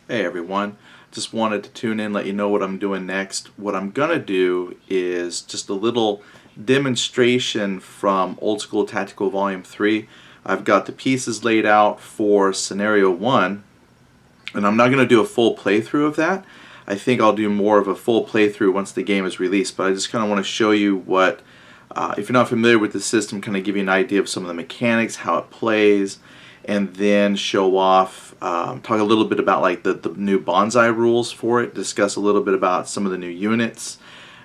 Hey everyone, just wanted to tune in, let you know what I'm doing next. What I'm gonna do is just a little demonstration from Old School Tactical Volume 3. I've got the pieces laid out for Scenario 1, and I'm not gonna do a full playthrough of that. I think I'll do more of a full playthrough once the game is released, but I just kind of want to show you what, if you're not familiar with the system, kind of give you an idea of some of the mechanics, how it plays, and then show off, talk a little bit about like the new Banzai rules for it, discuss a little bit about some of the new units.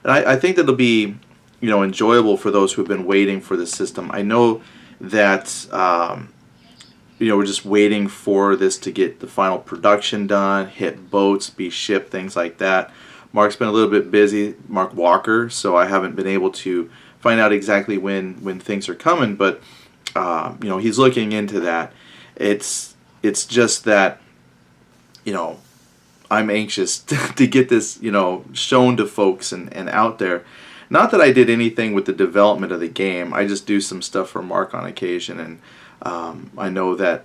And I think that'll be, enjoyable for those who've been waiting for the system. I know that, we're just waiting for this to get the final production done, hit boats, be shipped, things like that. Mark's been a little bit busy, Mark Walker, so I haven't been able to find out exactly when things are coming, but he's looking into that. It's just that, I'm anxious to get this, shown to folks and out there. Not that I did anything with the development of the game. I just do some stuff for Mark on occasion, and I know that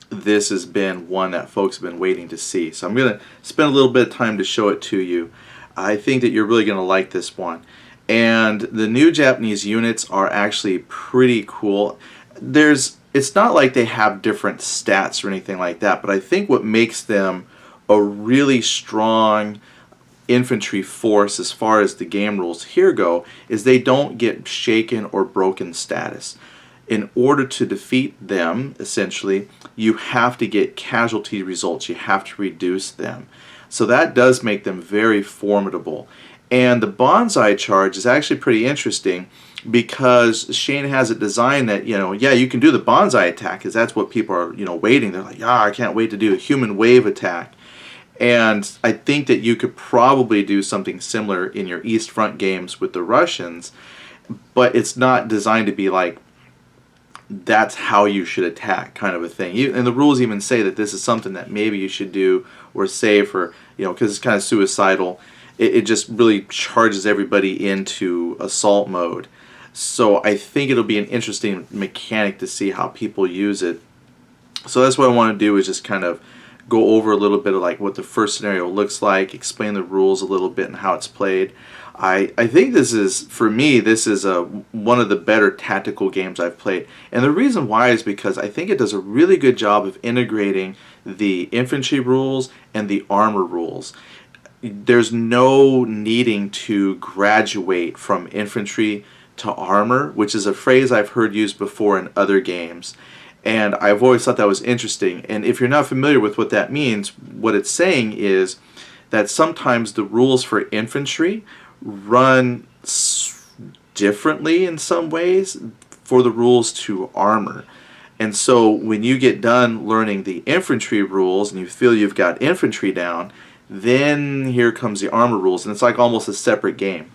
this has been one that folks have been waiting to see. So I'm going to spend a little bit of time to show it to you. I think that you're really going to like this one. And the new Japanese units are actually pretty cool. It's not like they have different stats or anything like that, but I think what makes them a really strong infantry force as far as the game rules here go is they don't get shaken or broken status. In order to defeat them, essentially, you have to get casualty results. You have to reduce them. So that does make them very formidable. And the Banzai charge is actually pretty interesting because Shane has it designed that, yeah, you can do the Banzai attack because that's what people are, waiting. They're like, yeah, I can't wait to do a human wave attack. And I think that you could probably do something similar in your East Front games with the Russians, but it's not designed to be like, that's how you should attack kind of a thing. And the rules even say that this is something that maybe you should do or say for, because it's kind of suicidal. It just really charges everybody into assault mode. So I think it'll be an interesting mechanic to see how people use it. So that's what I want to do is just kind of go over a little bit of like what the first scenario looks like, explain the rules a little bit and how it's played. I think this is, for me, this is one of the better tactical games I've played. And the reason why is because I think it does a really good job of integrating the infantry rules and the armor rules. There's no needing to graduate from infantry to armor, which is a phrase I've heard used before in other games. And I've always thought that was interesting. And if you're not familiar with what that means, what it's saying is that sometimes the rules for infantry run differently in some ways for the rules to armor. And so when you get done learning the infantry rules and you feel you've got infantry down, then here comes the armor rules, and it's like almost a separate game.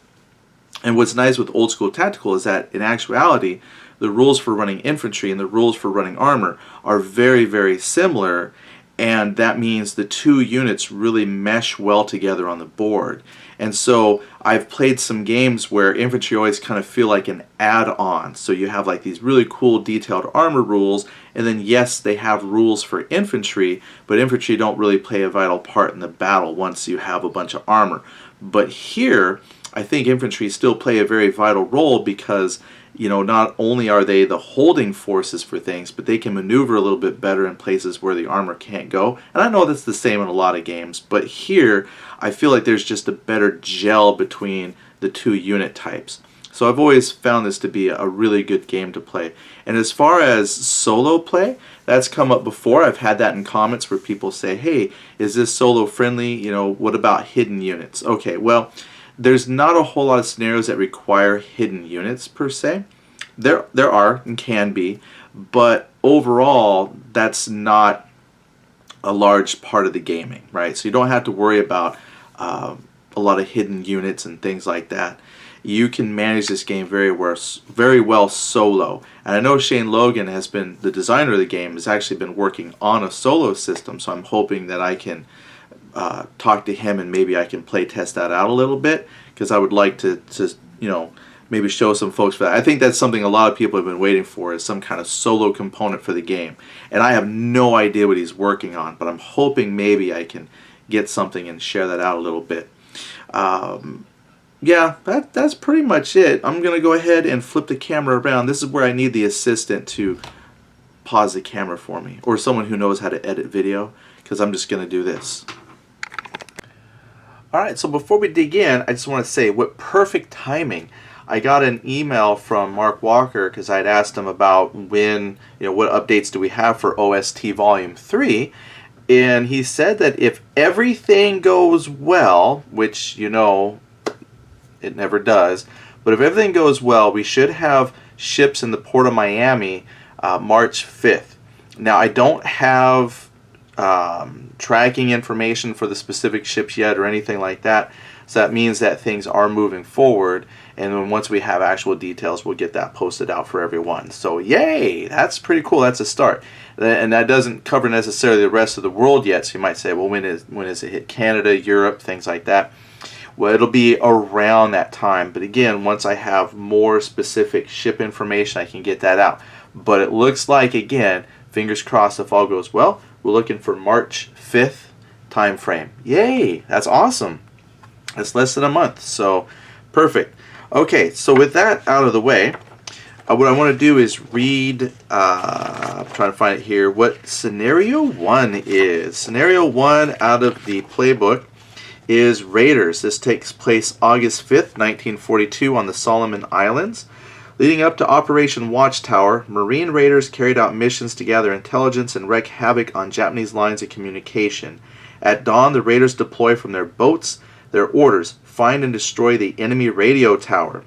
And what's nice with Old School Tactical is that in actuality, the rules for running infantry and the rules for running armor are very, very similar, and that means the two units really mesh well together on the board. And so I've played some games where infantry always kind of feel like an add-on. So you have like these really cool detailed armor rules, and then yes, they have rules for infantry, but infantry don't really play a vital part in the battle once you have a bunch of armor. But here, I think infantry still play a very vital role because not only are they the holding forces for things, but they can maneuver a little bit better in places where the armor can't go. And I know that's the same in a lot of games, but here I feel like there's just a better gel between the two unit types. So I've always found this to be a really good game to play. And as far as solo play, that's come up before. I've had that in comments where people say, hey, is this solo friendly? What about hidden units? Okay, well, there's not a whole lot of scenarios that require hidden units per se. There are and can be, but overall that's not a large part of the gaming, right? So you don't have to worry about a lot of hidden units and things like that. You can manage this game very well solo. And I know Shane Logan has been, the designer of the game, has actually been working on a solo system, so I'm hoping that I can talk to him and maybe I can play test that out a little bit, because I would like to maybe show some folks for that. I think that's something a lot of people have been waiting for, is some kind of solo component for the game. And I have no idea what he's working on, but I'm hoping maybe I can get something and share that out a little bit. Yeah, that's pretty much it. I'm going to go ahead and flip the camera around. This is where I need the assistant to pause the camera for me, or someone who knows how to edit video, because I'm just going to do this. Alright, so before we dig in, I just want to say what perfect timing. I got an email from Mark Walker because I had asked him about when, what updates do we have for OST Volume 3, and he said that if everything goes well, which it never does, but if everything goes well, we should have ships in the port of Miami March 5th. Now, I don't have tracking information for the specific ships yet or anything like that, so that means that things are moving forward, and then once we have actual details, we'll get that posted out for everyone. So yay, that's pretty cool. That's a start, and that doesn't cover necessarily the rest of the world yet. So you might say, well, when is it hit Canada, Europe, things like that? Well, it'll be around that time, but again, once I have more specific ship information, I can get that out. But it looks like, again, fingers crossed, if all goes well, we're looking for March 5th time frame. Yay, that's awesome. That's less than a month, so perfect. Okay, so with that out of the way, what I want to do is read, I'm trying to find it here, what Scenario 1 is. Scenario 1 out of the playbook is Raiders. This takes place August 5th, 1942 on the Solomon Islands. Leading up to Operation Watchtower, Marine Raiders carried out missions to gather intelligence and wreak havoc on Japanese lines of communication. At dawn, the Raiders deploy from their boats. Their orders: find and destroy the enemy radio tower.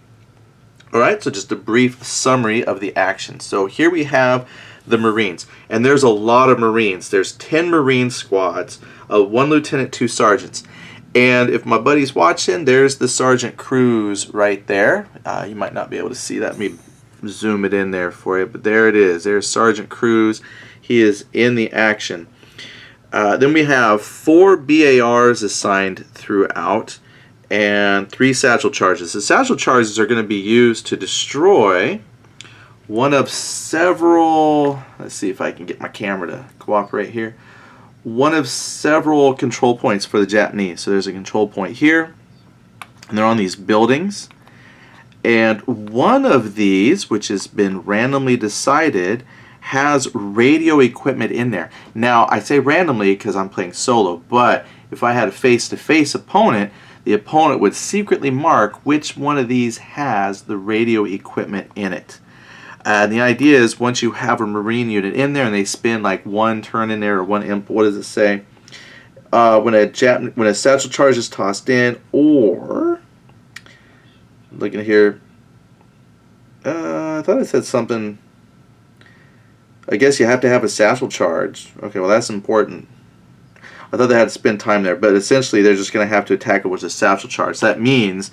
Alright, so just a brief summary of the action. So here we have the Marines, and there's a lot of Marines. There's 10 Marine squads, 1 lieutenant, 2 sergeants. And if my buddy's watching, there's the Sergeant Cruz right there. You might not be able to see that. Let me zoom it in there for you. But there it is. There's Sergeant Cruz. He is in the action. Then we have 4 BARs assigned throughout and 3 satchel charges. The satchel charges are going to be used to destroy one of several... Let's see if I can get my camera to cooperate here. One of several control points for the Japanese. So there's a control point here, and they're on these buildings. And one of these, which has been randomly decided, has radio equipment in there. Now, I say randomly because I'm playing solo, but if I had a face-to-face opponent, the opponent would secretly mark which one of these has the radio equipment in it. And the idea is, once you have a Marine unit in there and they spend like 1 turn in there or 1 imp, what does it say? When a satchel charge is tossed in, or looking here, I thought it said something. I guess you have to have a satchel charge. Okay, well that's important. I thought they had to spend time there, but essentially they're just going to have to attack it with a satchel charge. That means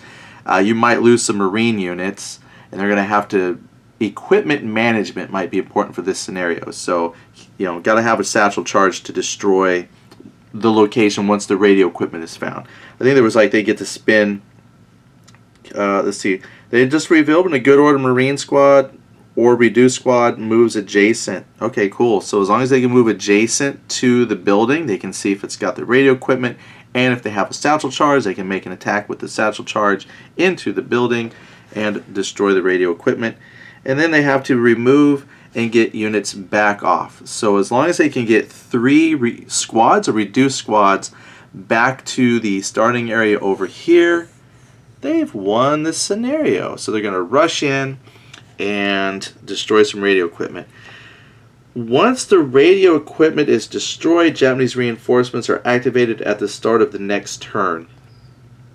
you might lose some Marine units, and they're going to have to. Equipment management might be important for this scenario. So, got to have a satchel charge to destroy the location once the radio equipment is found. I think there was they get to spin. Let's see. They just revealed when a good order Marine squad or reduced squad moves adjacent. Okay, cool. So as long as they can move adjacent to the building, they can see if it's got the radio equipment, and if they have a satchel charge, they can make an attack with the satchel charge into the building and destroy the radio equipment. And then they have to remove and get units back off. So as long as they can get 3 squads or reduced squads back to the starting area over here, they've won this scenario. So they're going to rush in and destroy some radio equipment. Once the radio equipment is destroyed, Japanese reinforcements are activated at the start of the next turn.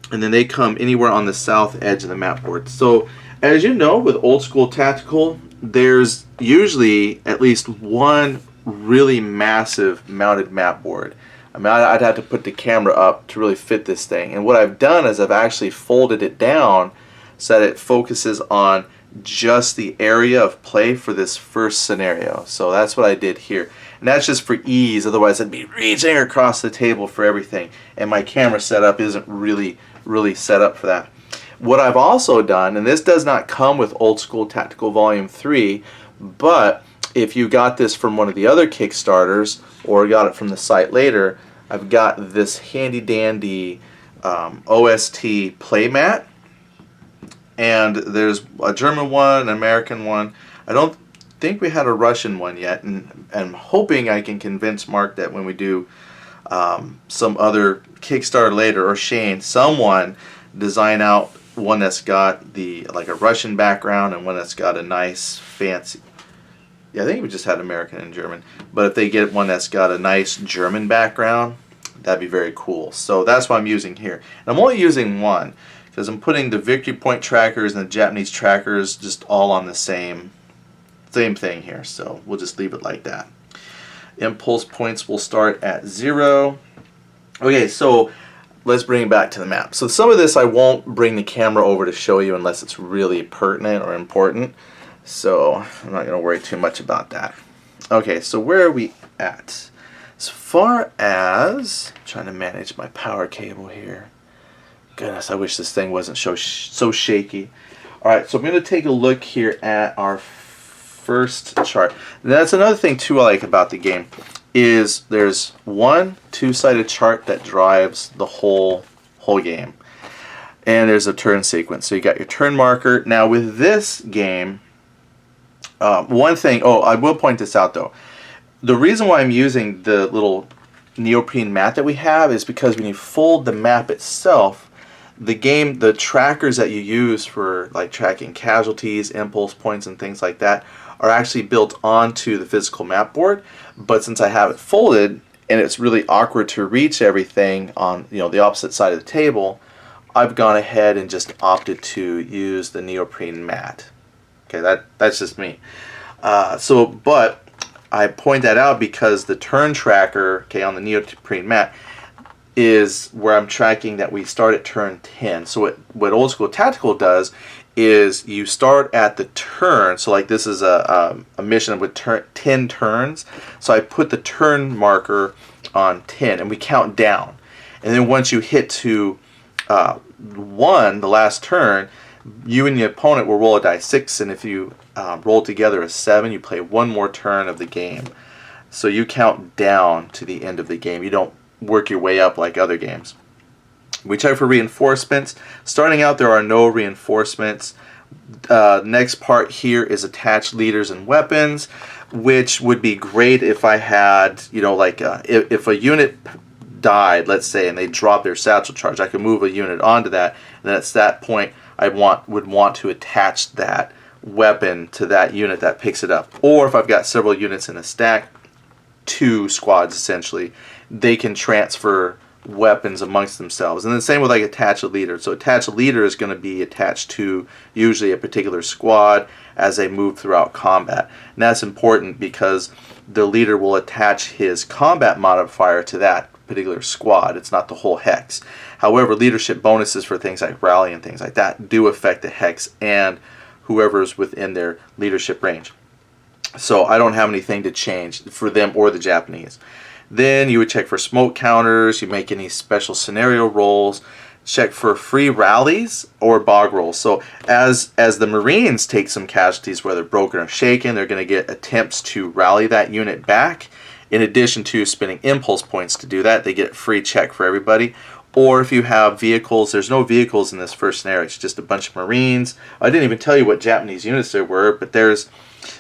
And then they come anywhere on the south edge of the map board. So as you know, with old school tactical, there's usually at least one really massive mounted map board. I mean, I'd have to put the camera up to really fit this thing. And what I've done is I've actually folded it down so that it focuses on just the area of play for this first scenario. So that's what I did here. And that's just for ease, otherwise I'd be reaching across the table for everything. And my camera setup isn't really set up for that. What I've also done, and this does not come with Old School Tactical Volume 3, but if you got this from one of the other Kickstarters or got it from the site later, I've got this handy dandy OST playmat. And there's a German one, an American one. I don't think we had a Russian one yet, and I'm hoping I can convince Mark that when we do some other Kickstarter later, or Shane, someone design out one that's got the like a Russian background and one that's got a nice fancy. Yeah, I think we just had American and German. But if they get one that's got a nice German background, that'd be very cool. So that's what I'm using here. And I'm only using one because I'm putting the victory point trackers and the Japanese trackers just all on the same thing here. So we'll just leave it like that. Impulse points will start at 0. Okay, so let's bring it back to the map. So some of this I won't bring the camera over to show you unless it's really pertinent or important. So I'm not going to worry too much about that. Okay, so where are we at? As far as, I'm trying to manage my power cable here. Goodness, I wish this thing wasn't so shaky. Alright, so I'm going to take a look here at our first chart. And that's another thing too I like about the game, is there's one two-sided chart that drives the whole game. And there's a turn sequence. So you got your turn marker. Now with this game, one thing, I will point this out though. The reason why I'm using the little neoprene mat that we have is because when you fold the map itself, the trackers that you use for like tracking casualties, impulse points, and things like that are actually built onto the physical map board. But since I have it folded and it's really awkward to reach everything on the opposite side of the table, I've gone ahead and just opted to use the neoprene mat. Okay, that's just me. But I point that out because the turn tracker, okay, on the neoprene mat is where I'm tracking that we start at turn 10. So what Old School Tactical does is you start at the turn. So like this is a mission with 10 turns. So I put the turn marker on 10 and we count down. And then once you hit to 1, the last turn, you and the opponent will roll a die 6, and if you roll together a 7, you play one more turn of the game. So you count down to the end of the game. You don't work your way up like other games. We check for reinforcements. Starting out, there are no reinforcements. Next part here is attach leaders and weapons, which would be great if I had, if a unit died, let's say, and they dropped their satchel charge, I could move a unit onto that, and at that point I would want to attach that weapon to that unit that picks it up. Or if I've got several units in a stack, 2 squads essentially, they can transfer weapons amongst themselves. And the same with like attach a leader. So attach a leader is going to be attached to usually a particular squad as they move throughout combat. And that's important because the leader will attach his combat modifier to that particular squad. It's not the whole hex. However, leadership bonuses for things like rally and things like that do affect the hex and whoever's within their leadership range. So I don't have anything to change for them or the Japanese. Then you would check for smoke counters, you make any special scenario rolls, check for free rallies or bog rolls. So as the Marines take some casualties, whether broken or shaken, they're going to get attempts to rally that unit back. In addition to spending impulse points to do that, they get a free check for everybody. Or if you have vehicles, there's no vehicles in this first scenario, it's just a bunch of Marines. I didn't even tell you what Japanese units there were, but there's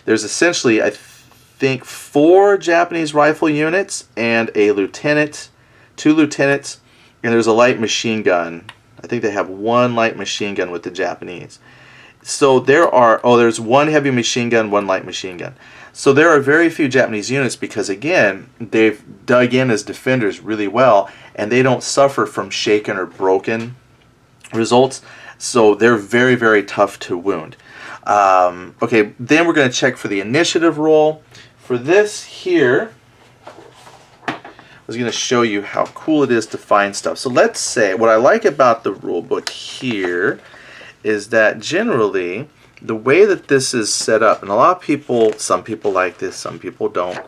essentially, I think, 4 Japanese rifle units and a lieutenant, 2 lieutenants, and there's a light machine gun. I think they have 1 light machine gun with the Japanese. So there's 1 heavy machine gun, 1 light machine gun. So there are very few Japanese units because, again, they've dug in as defenders really well, and they don't suffer from shaken or broken results. So they're very, very tough to wound. Okay, then we're going to check for the initiative roll. For this here, I was going to show you how cool it is to find stuff. So let's say, what I like about the rule book here is that generally, the way that this is set up, and a lot of people, some people like this, some people don't,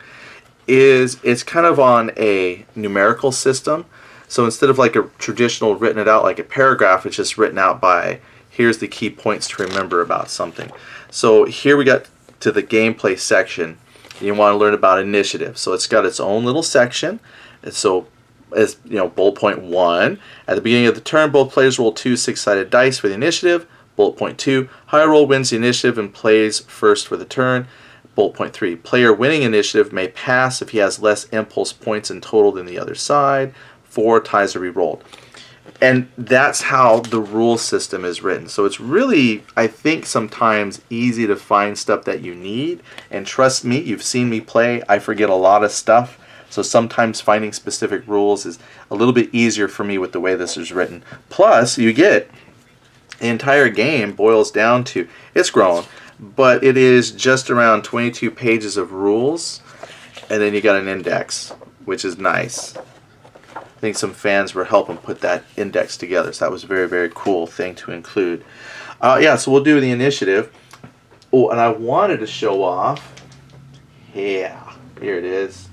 is it's kind of on a numerical system. So instead of like a traditional written it out like a paragraph, it's just written out by here's the key points to remember about something. So here we got to the gameplay section. You want to learn about initiative. So it's got its own little section. And so, as you know, bullet point 1, at the beginning of the turn, both players roll 2 6-sided dice for the initiative. Bullet point 2, higher roll wins the initiative and plays first for the turn. Bullet point 3, player winning initiative may pass if he has less impulse points in total than the other side. 4, ties are re-rolled. And that's how the rule system is written. So it's really, I think, sometimes easy to find stuff that you need. And trust me, you've seen me play, I forget a lot of stuff. So sometimes finding specific rules is a little bit easier for me with the way this is written. Plus, you get the entire game boils down to, it's grown, but it is just around 22 pages of rules. And then you got an index, which is nice. I think some fans were helping put that index together, so that was a very, very cool thing to include. Yeah, so we'll do the initiative. Oh, and I wanted to show off. Yeah, here it is.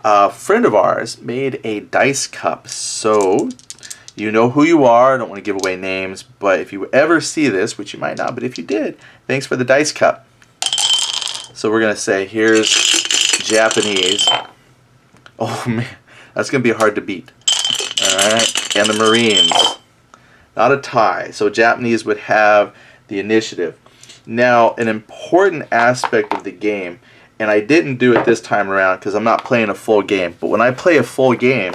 A friend of ours made a dice cup, so you know who you are. I don't want to give away names, but if you ever see this, which you might not, but if you did, thanks for the dice cup. So we're going to say, here's Japanese. Oh, man. That's going to be hard to beat. Alright, and the Marines. Not a tie. So Japanese would have the initiative. Now, an important aspect of the game, and I didn't do it this time around because I'm not playing a full game, but when I play a full game,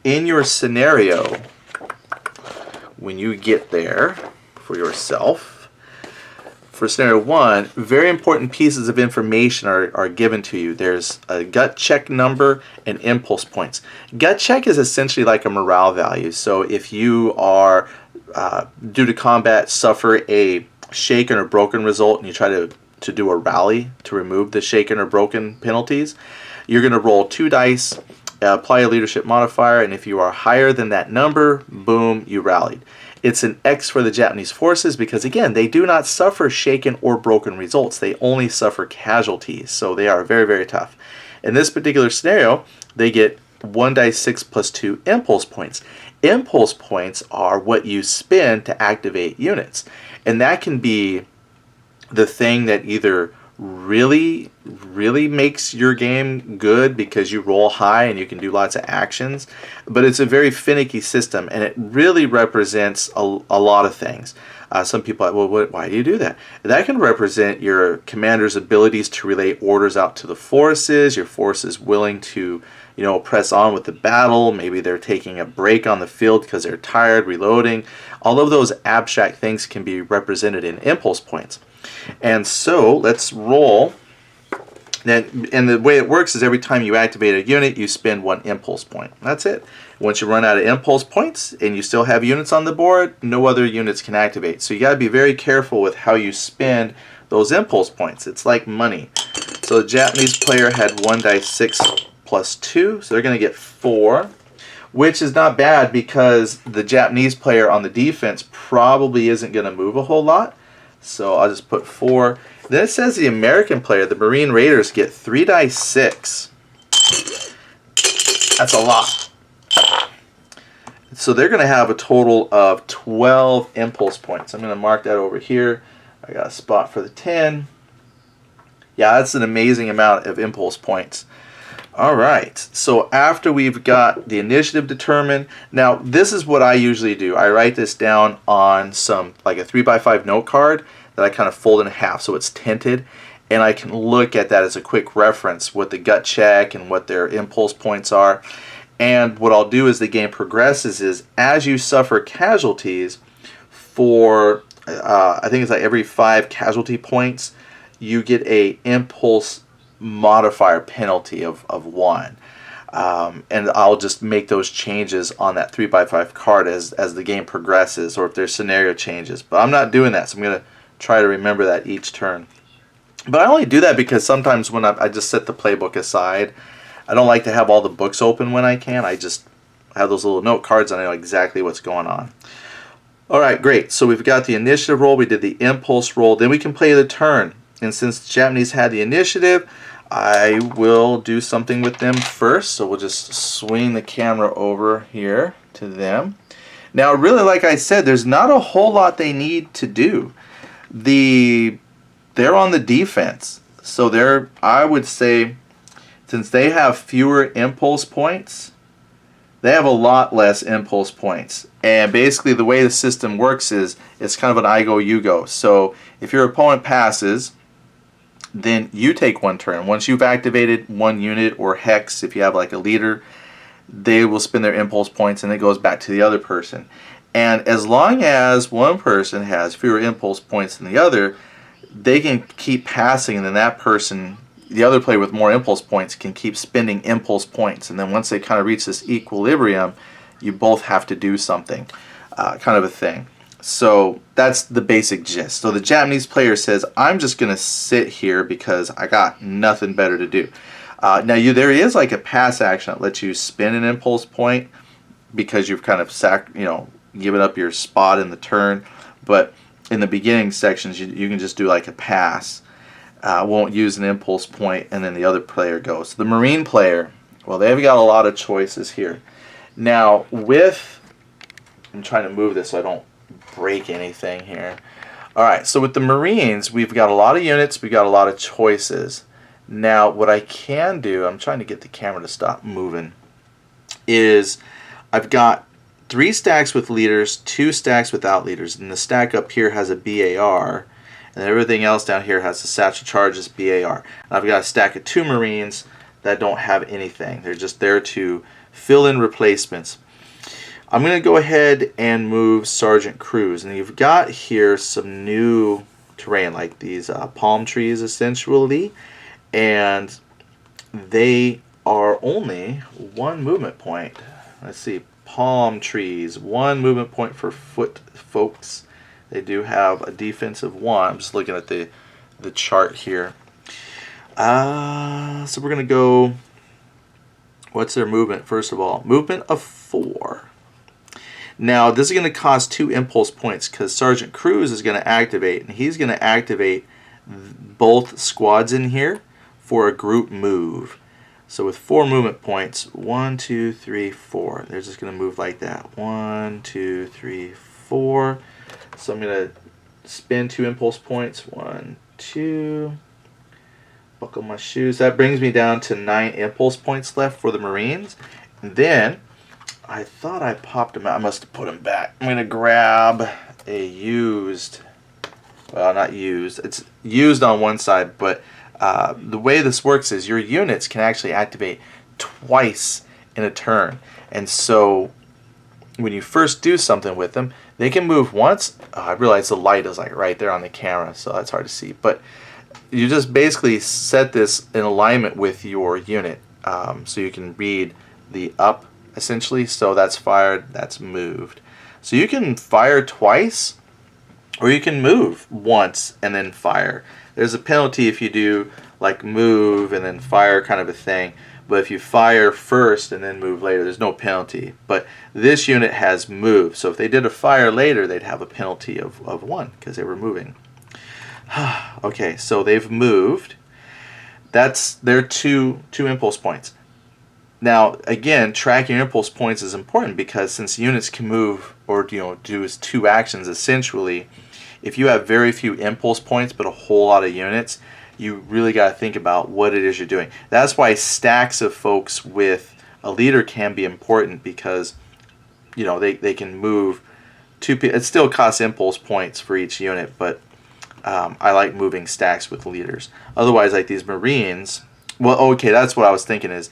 in your scenario, when you get there for yourself, for scenario 1, very important pieces of information are given to you. There's a gut check number and impulse points. Gut check is essentially like a morale value. So if you are, due to combat, suffer a shaken or broken result and you try to do a rally to remove the shaken or broken penalties, you're going to roll 2 dice, apply a leadership modifier, and if you are higher than that number, boom, you rallied. It's an X for the Japanese forces because, again, they do not suffer shaken or broken results. They only suffer casualties, so they are very, very tough. In this particular scenario, they get 1 dice 6 plus 2 impulse points. Impulse points are what you spend to activate units, and that can be the thing that either really makes your game good because you roll high and you can do lots of actions, but it's a very finicky system and it really represents a lot of things. Some people are like, well, why do you do that? That can represent your commander's abilities to relay orders out to the forces, your forces willing to, you know, press on with the battle. Maybe they're taking a break on the field because they're tired, reloading. All of those abstract things can be represented in impulse points. And so let's roll. And the way it works is every time you activate a unit, you spend 1 impulse point. That's it. Once you run out of impulse points and you still have units on the board, no other units can activate. So you got to be very careful with how you spend those impulse points. It's like money. So the Japanese player had 1 dice 6 plus 2, so they're going to get 4, which is not bad because the Japanese player on the defense probably isn't going to move a whole lot. So I'll just put 4. Then it says the American player, the Marine Raiders, get 3 dice 6. That's a lot. So they're going to have a total of 12 impulse points. I'm going to mark that over here. I got a spot for the 10. Yeah, that's an amazing amount of impulse points. All right, so after we've got the initiative determined, now this is what I usually do. I write this down on some, like a 3x5 note card that I kind of fold in half so it's tinted, and I can look at that as a quick reference, what the gut check and what their impulse points are. And what I'll do as the game progresses is, as you suffer casualties, for I think it's like every 5 casualty points, you get a impulse modifier penalty of 1. And I'll just make those changes on that 3x5 card as the game progresses, or if there's scenario changes. But I'm not doing that, so I'm going to try to remember that each turn. But I only do that because sometimes when I just set the playbook aside, I don't like to have all the books open when I can. I just have those little note cards and I know exactly what's going on. Alright, great. So we've got the initiative roll, we did the impulse roll, then we can play the turn. And since the Japanese had the initiative, I will do something with them first. So we'll just swing the camera over here to them. Now, really, like I said, there's not a whole lot they need to do. They're on the defense, so I would say, since they have fewer impulse points, they have a lot less impulse points. And basically, the way the system works is it's kind of an I go, you go. So if your opponent passes, then you take one turn. Once you've activated one unit or hex, if you have like a leader, they will spend their impulse points and it goes back to the other person. And as long as one person has fewer impulse points than the other, they can keep passing, and then that person, the other player with more impulse points, can keep spending impulse points. And then once they kind of reach this equilibrium, you both have to do something, kind of a thing. So that's the basic gist. So the Japanese player says, I'm just going to sit here because I got nothing better to do. Now there is like a pass action that lets you spin an impulse point because you've kind of given up your spot in the turn. But in the beginning sections, you can just do like a pass. Won't use an impulse point, and then the other player goes. So the Marine player, well, they've got a lot of choices here. Now I'm trying to move this so I don't break anything here. Alright, so with the Marines, we've got a lot of units, we've got a lot of choices. Now, what I can do, I'm trying to get the camera to stop moving, is I've got 3 stacks with leaders, 2 stacks without leaders, and the stack up here has a BAR, and everything else down here has the satchel charges BAR. And I've got a stack of 2 Marines that don't have anything. They're just there to fill in replacements. I'm going to go ahead and move Sergeant Cruz, and you've got here some new terrain, like these palm trees essentially, and they are only 1 movement point. Let's see, palm trees, 1 movement point for foot folks. They do have a defensive 1. I'm just looking at the chart here. So we're going to go, what's their movement first of all? Movement of 4. Now this is going to cost 2 impulse points because Sergeant Cruz is going to activate, and he's going to activate both squads in here for a group move. So with 4 movement points, 1, 2, 3, 4. They're just going to move like that. 1, 2, 3, 4. So I'm going to spend 2 impulse points. 1, 2. Buckle my shoes. That brings me down to 9 impulse points left for the Marines. And then I thought I popped them out. I must have put them back. I'm going to grab a used, well, not used. It's used on one side, but the way this works is your units can actually activate twice in a turn. And so when you first do something with them, they can move once. I realize the light is like right there on the camera, so that's hard to see. But you just basically set this in alignment with your unit, so you can read the up essentially. So that's fired, that's moved. So you can fire twice, or you can move once and then fire. There's a penalty if you do like move and then fire kind of a thing. But if you fire first and then move later, there's no penalty. But this unit has moved. So if they did a fire later, they'd have a penalty of 1 because they were moving. Okay, so they've moved. That's their 2 impulse points. Now, again, tracking your impulse points is important because since units can move or do 2 actions essentially, if you have very few impulse points but a whole lot of units, you really got to think about what it is you're doing. That's why stacks of folks with a leader can be important because they can move 2 people. It still costs impulse points for each unit, but I like moving stacks with leaders. Otherwise, like these Marines, well, okay, that's what I was thinking is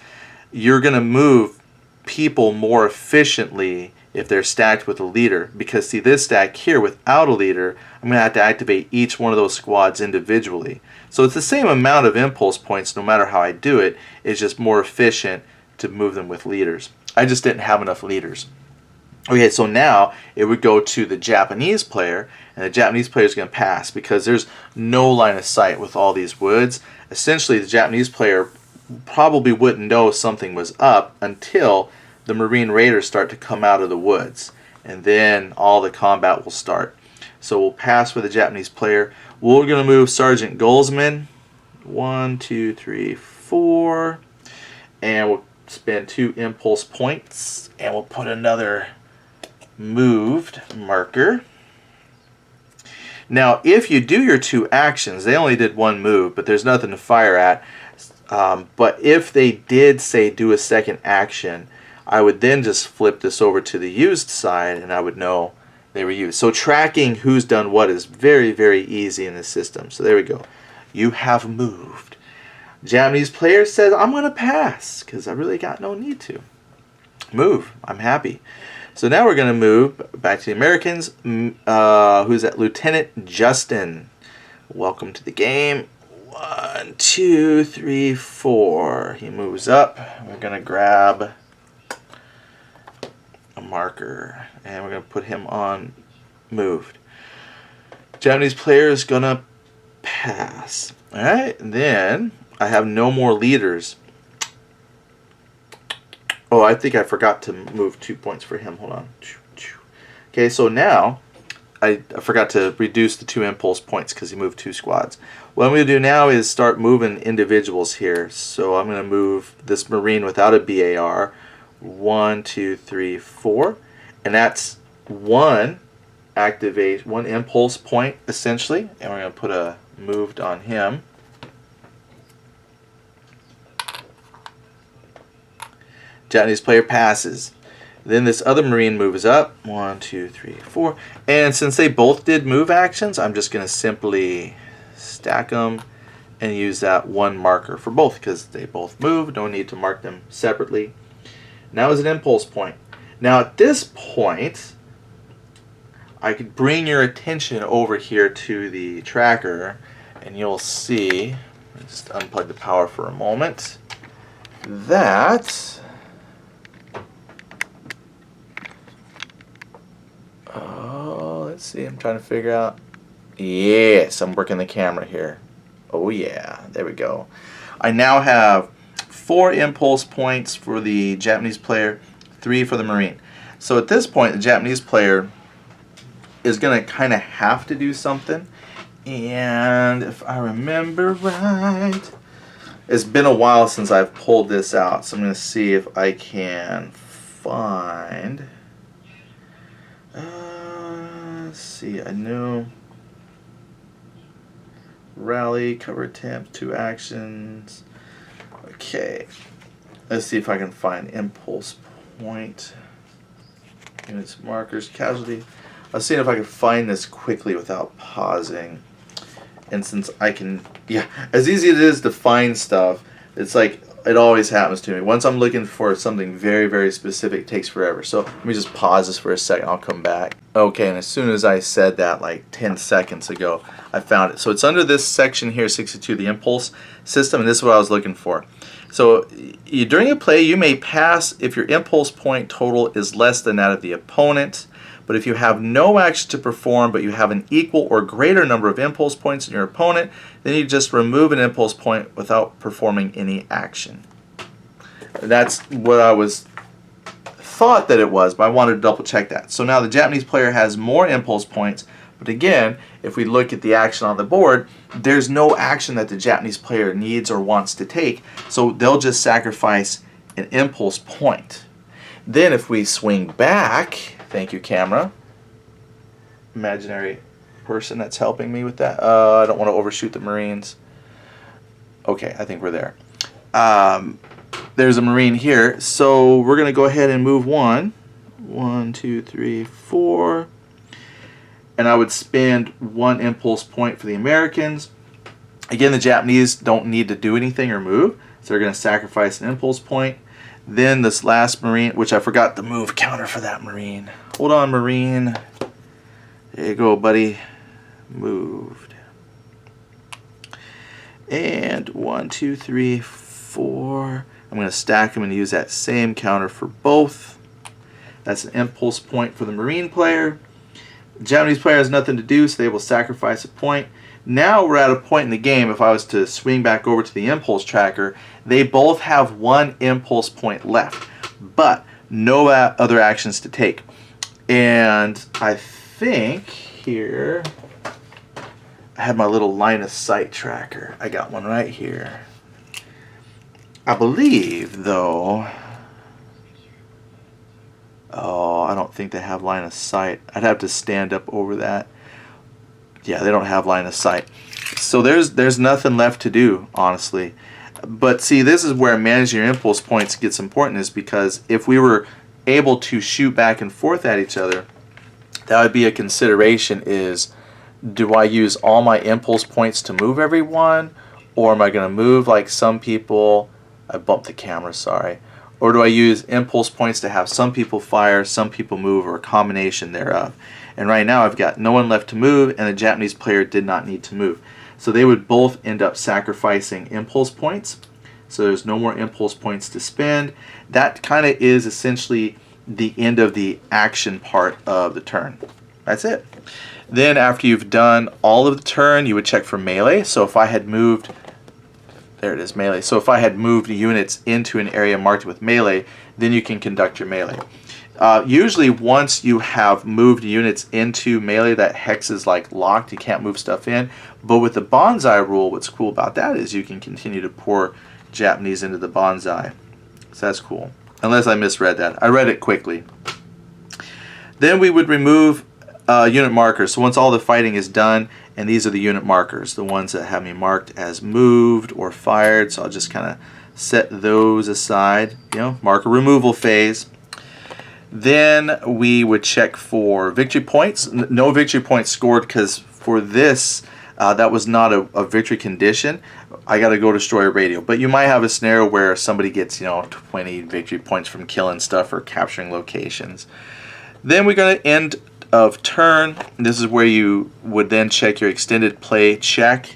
you're going to move people more efficiently if they're stacked with a leader, because see this stack here without a leader, I'm going to have to activate each one of those squads individually. So it's the same amount of impulse points no matter how I do it. It's just more efficient to move them with leaders. I just didn't have enough leaders. Okay, so now it would go to the Japanese player, and the Japanese player is going to pass because there's no line of sight with all these woods. Essentially, the Japanese player probably wouldn't know something was up until the Marine Raiders start to come out of the woods, and then all the combat will start. So we'll pass for the Japanese player. We're going to move Sergeant Goldsman. 1, 2, 3, 4. And we'll spend 2 impulse points, and we'll put another moved marker. Now, if you do your 2 actions, they only did 1 move, but there's nothing to fire at. But if they did, say, do a second action, I would then just flip this over to the used side, and I would know they were used. So tracking who's done what is very, very easy in the system. So there we go. You have moved. Japanese player says, I'm going to pass, because I really got no need to. Move. I'm happy. So now we're going to move back to the Americans. Who's that? Lieutenant Justin. Welcome to the game. 1, 2, 3, 4. He moves up. We're going to grab a marker. And we're going to put him on moved. Japanese player is going to pass. Alright, then I have no more leaders. Oh, I think I forgot to move 2 points for him. Hold on. Okay, so now I forgot to reduce the 2 impulse points because he moved 2 squads. What I'm going to do now is start moving individuals here. So I'm going to move this Marine without a BAR. 1, 2, 3, 4. And that's 1 activate, 1 impulse point essentially. And we're going to put a moved on him. Japanese player passes. Then this other Marine moves up. 1, 2, 3, 4. And since they both did move actions, I'm just going to simply stack them and use that 1 marker for both because they both moved. No need to mark them separately. Now is an impulse point. Now at this point, I could bring your attention over here to the tracker and you'll see, just unplug the power for a moment, that let's see, I'm trying to figure out. Yes, I'm working the camera here. Oh yeah, there we go. I now have 4 impulse points for the Japanese player, 3 for the Marine. So at this point, the Japanese player is going to kind of have to do something. And if I remember right, it's been a while since I've pulled this out. So I'm going to see if I can find... let's see, I know rally, cover attempt, 2 actions. Okay, let's see if I can find impulse point, units, markers, casualty. I was seeing if I could find this quickly without pausing. And since I can, yeah, as easy as it is to find stuff, it's like it always happens to me. Once I'm looking for something very, very specific, it takes forever. So let me just pause this for a second. I'll come back. Okay, and as soon as I said that, like 10 seconds ago, I found it. So it's under this section here, 62, the impulse system, and this is what I was looking for. So during a play, you may pass if your impulse point total is less than that of the opponent. But if you have no action to perform, but you have an equal or greater number of impulse points in your opponent, then you just remove an impulse point without performing any action. That's what I thought that it was, but I wanted to double check that. So now the Japanese player has more impulse points, but again, if we look at the action on the board, there's no action that the Japanese player needs or wants to take, so they'll just sacrifice an impulse point. Then if we swing back, thank you camera, imaginary person that's helping me with that. I don't want to overshoot the Marines. Okay, I think we're there. There's a Marine here, so we're going to go ahead and move 1. 1, 2, 3, 4. And I would spend 1 impulse point for the Americans. Again, the Japanese don't need to do anything or move, so they're going to sacrifice an impulse point. Then this last Marine, which I forgot the move counter for that Marine. Hold on, Marine. There you go, buddy. Moved. And 1, 2, 3, 4. I'm going to stack them and use that same counter for both. That's an impulse point for the Marine player. The Japanese player has nothing to do, so they will sacrifice a point. Now we're at a point in the game, if I was to swing back over to the impulse tracker, they both have 1 impulse point left, but no other actions to take. And I think here, I have my little line of sight tracker. I got one right here. I believe, though, oh, I don't think they have line of sight. I'd have to stand up over that. Yeah, they don't have line of sight. So there's nothing left to do, honestly. But see, this is where managing your impulse points gets important, is because if we were able to shoot back and forth at each other, that would be a consideration. Is, do I use all my impulse points to move everyone, or am I going to move like some people? I bumped the camera, sorry. Or do I use impulse points to have some people fire, some people move, or a combination thereof? And right now I've got no one left to move, and the Japanese player did not need to move. So they would both end up sacrificing impulse points. So there's no more impulse points to spend. That kind of is essentially the end of the action part of the turn. That's it. Then after you've done all of the turn, you would check for melee. So if I had moved, there it is, melee. So if I had moved units into an area marked with melee, then you can conduct your melee. Usually once you have moved units into melee, that hex is like locked. You can't move stuff in. But with the Banzai rule, what's cool about that is you can continue to pour Japanese into the Banzai. So that's cool. Unless I misread that. I read it quickly. Then we would remove unit markers. So once all the fighting is done, and these are the unit markers, the ones that have me marked as moved or fired. So I'll just kind of set those aside. Marker removal phase. Then we would check for victory points. No victory points scored, because for this, that was not a victory condition. I got to go destroy a radio. But you might have a scenario where somebody gets 20 victory points from killing stuff or capturing locations. Then we're going to end of turn. This is where you would then check your extended play check.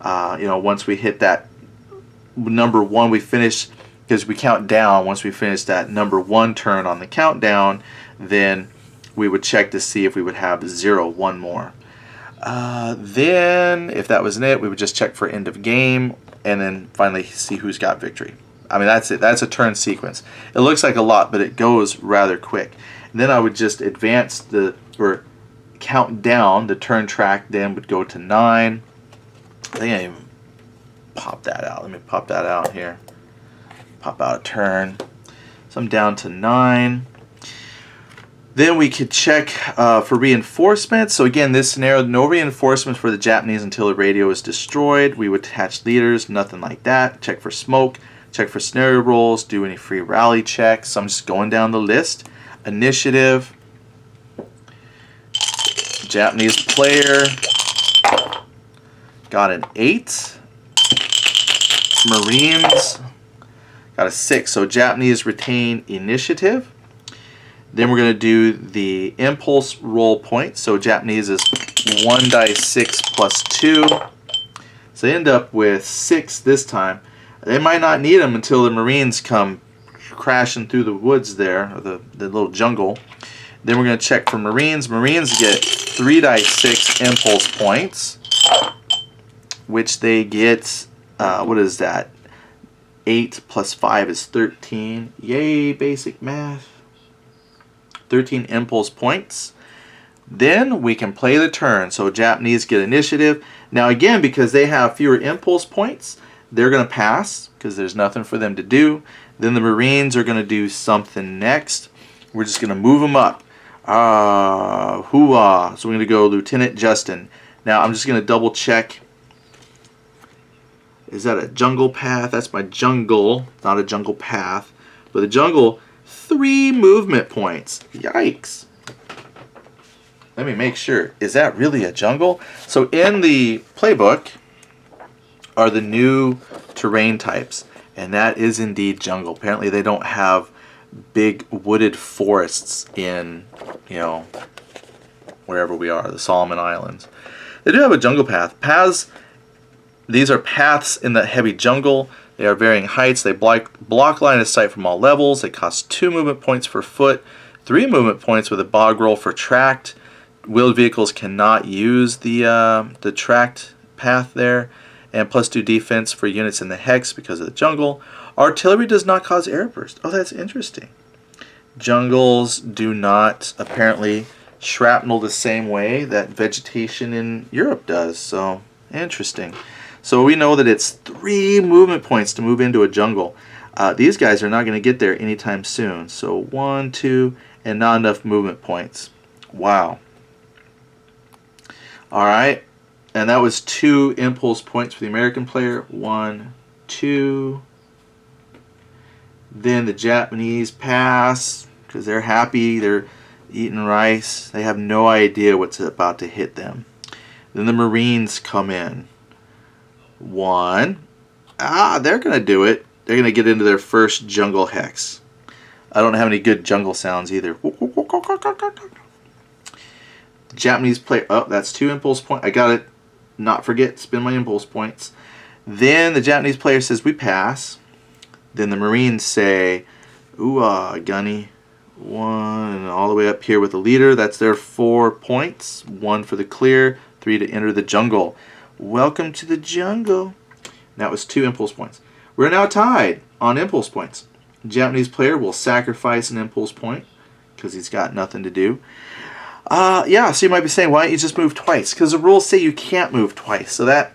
Once we hit that number 1, we finish. Because we count down, once we finish that number 1 turn on the countdown, then we would check to see if we would have 0, 1 more. Then, if that wasn't it, we would just check for end of game, and then finally see who's got victory. I mean, that's it. That's a turn sequence. It looks like a lot, but it goes rather quick. And then I would just advance or count down. The turn track then would go to 9. I think I even pop that out. Let me pop that out here. Pop out a turn. So I'm down to 9. Then we could check for reinforcements. So again, this scenario, no reinforcements for the Japanese until the radio is destroyed. We would attach leaders, nothing like that. Check for smoke, check for scenario rolls, do any free rally checks. So I'm just going down the list. Initiative. Japanese player got an 8. Marines got a 6. So Japanese retain initiative. Then we're going to do the impulse roll point. So Japanese is 1 dice 6 plus 2. So they end up with 6 this time. They might not need them until the Marines come crashing through the woods there, or the little jungle. Then we're going to check for Marines. Marines get 3 dice 6 impulse points, which they get, what is that? 8 plus 5 is 13. Yay, basic math. 13 impulse points. Then we can play the turn. So Japanese get initiative. Now again, because they have fewer impulse points, they're going to pass because there's nothing for them to do. Then the Marines are going to do something next. We're just going to move them up. Hoo-ah. So we're going to go Lieutenant Justin. Now I'm just going to double check. Is that a jungle path? That's my jungle, not a jungle path. But the jungle, 3 movement points. Yikes. Let me make sure. Is that really a jungle? So in the playbook are the new terrain types. And that is indeed jungle. Apparently they don't have big wooded forests in, wherever we are, the Solomon Islands. They do have a jungle path. Paths, these are paths in the heavy jungle. They are varying heights. They block line of sight from all levels. They cost 2 movement points per foot, 3 movement points with a bog roll for tracked. Wheeled vehicles cannot use the tracked path there. And plus 2 defense for units in the hex because of the jungle. Artillery does not cause air burst. Oh, that's interesting. Jungles do not apparently shrapnel the same way that vegetation in Europe does. So, interesting. So we know that it's 3 movement points to move into a jungle. These guys are not going to get there anytime soon. So 1, 2, and not enough movement points. Wow. Alright, and that was 2 impulse points for the American player. 1, 2. Then the Japanese pass, because they're happy, they're eating rice. They have no idea what's about to hit them. Then the Marines come in. 1. They're going to do it. They're going to get into their first jungle hex. I don't have any good jungle sounds either. The Japanese player, oh, that's 2 impulse points. I got to not forget, spend my impulse points. Then the Japanese player says, we pass. Then the Marines say, ooh, gunny. 1, and all the way up here with the leader. That's their 4 points. 1 for the clear, 3 to enter the jungle. Welcome to the jungle. That was 2 impulse points. We're now tied on impulse points. The Japanese player will sacrifice an impulse point because he's got nothing to do. Yeah, so you might be saying, why don't you just move twice? Because the rules say you can't move twice. So that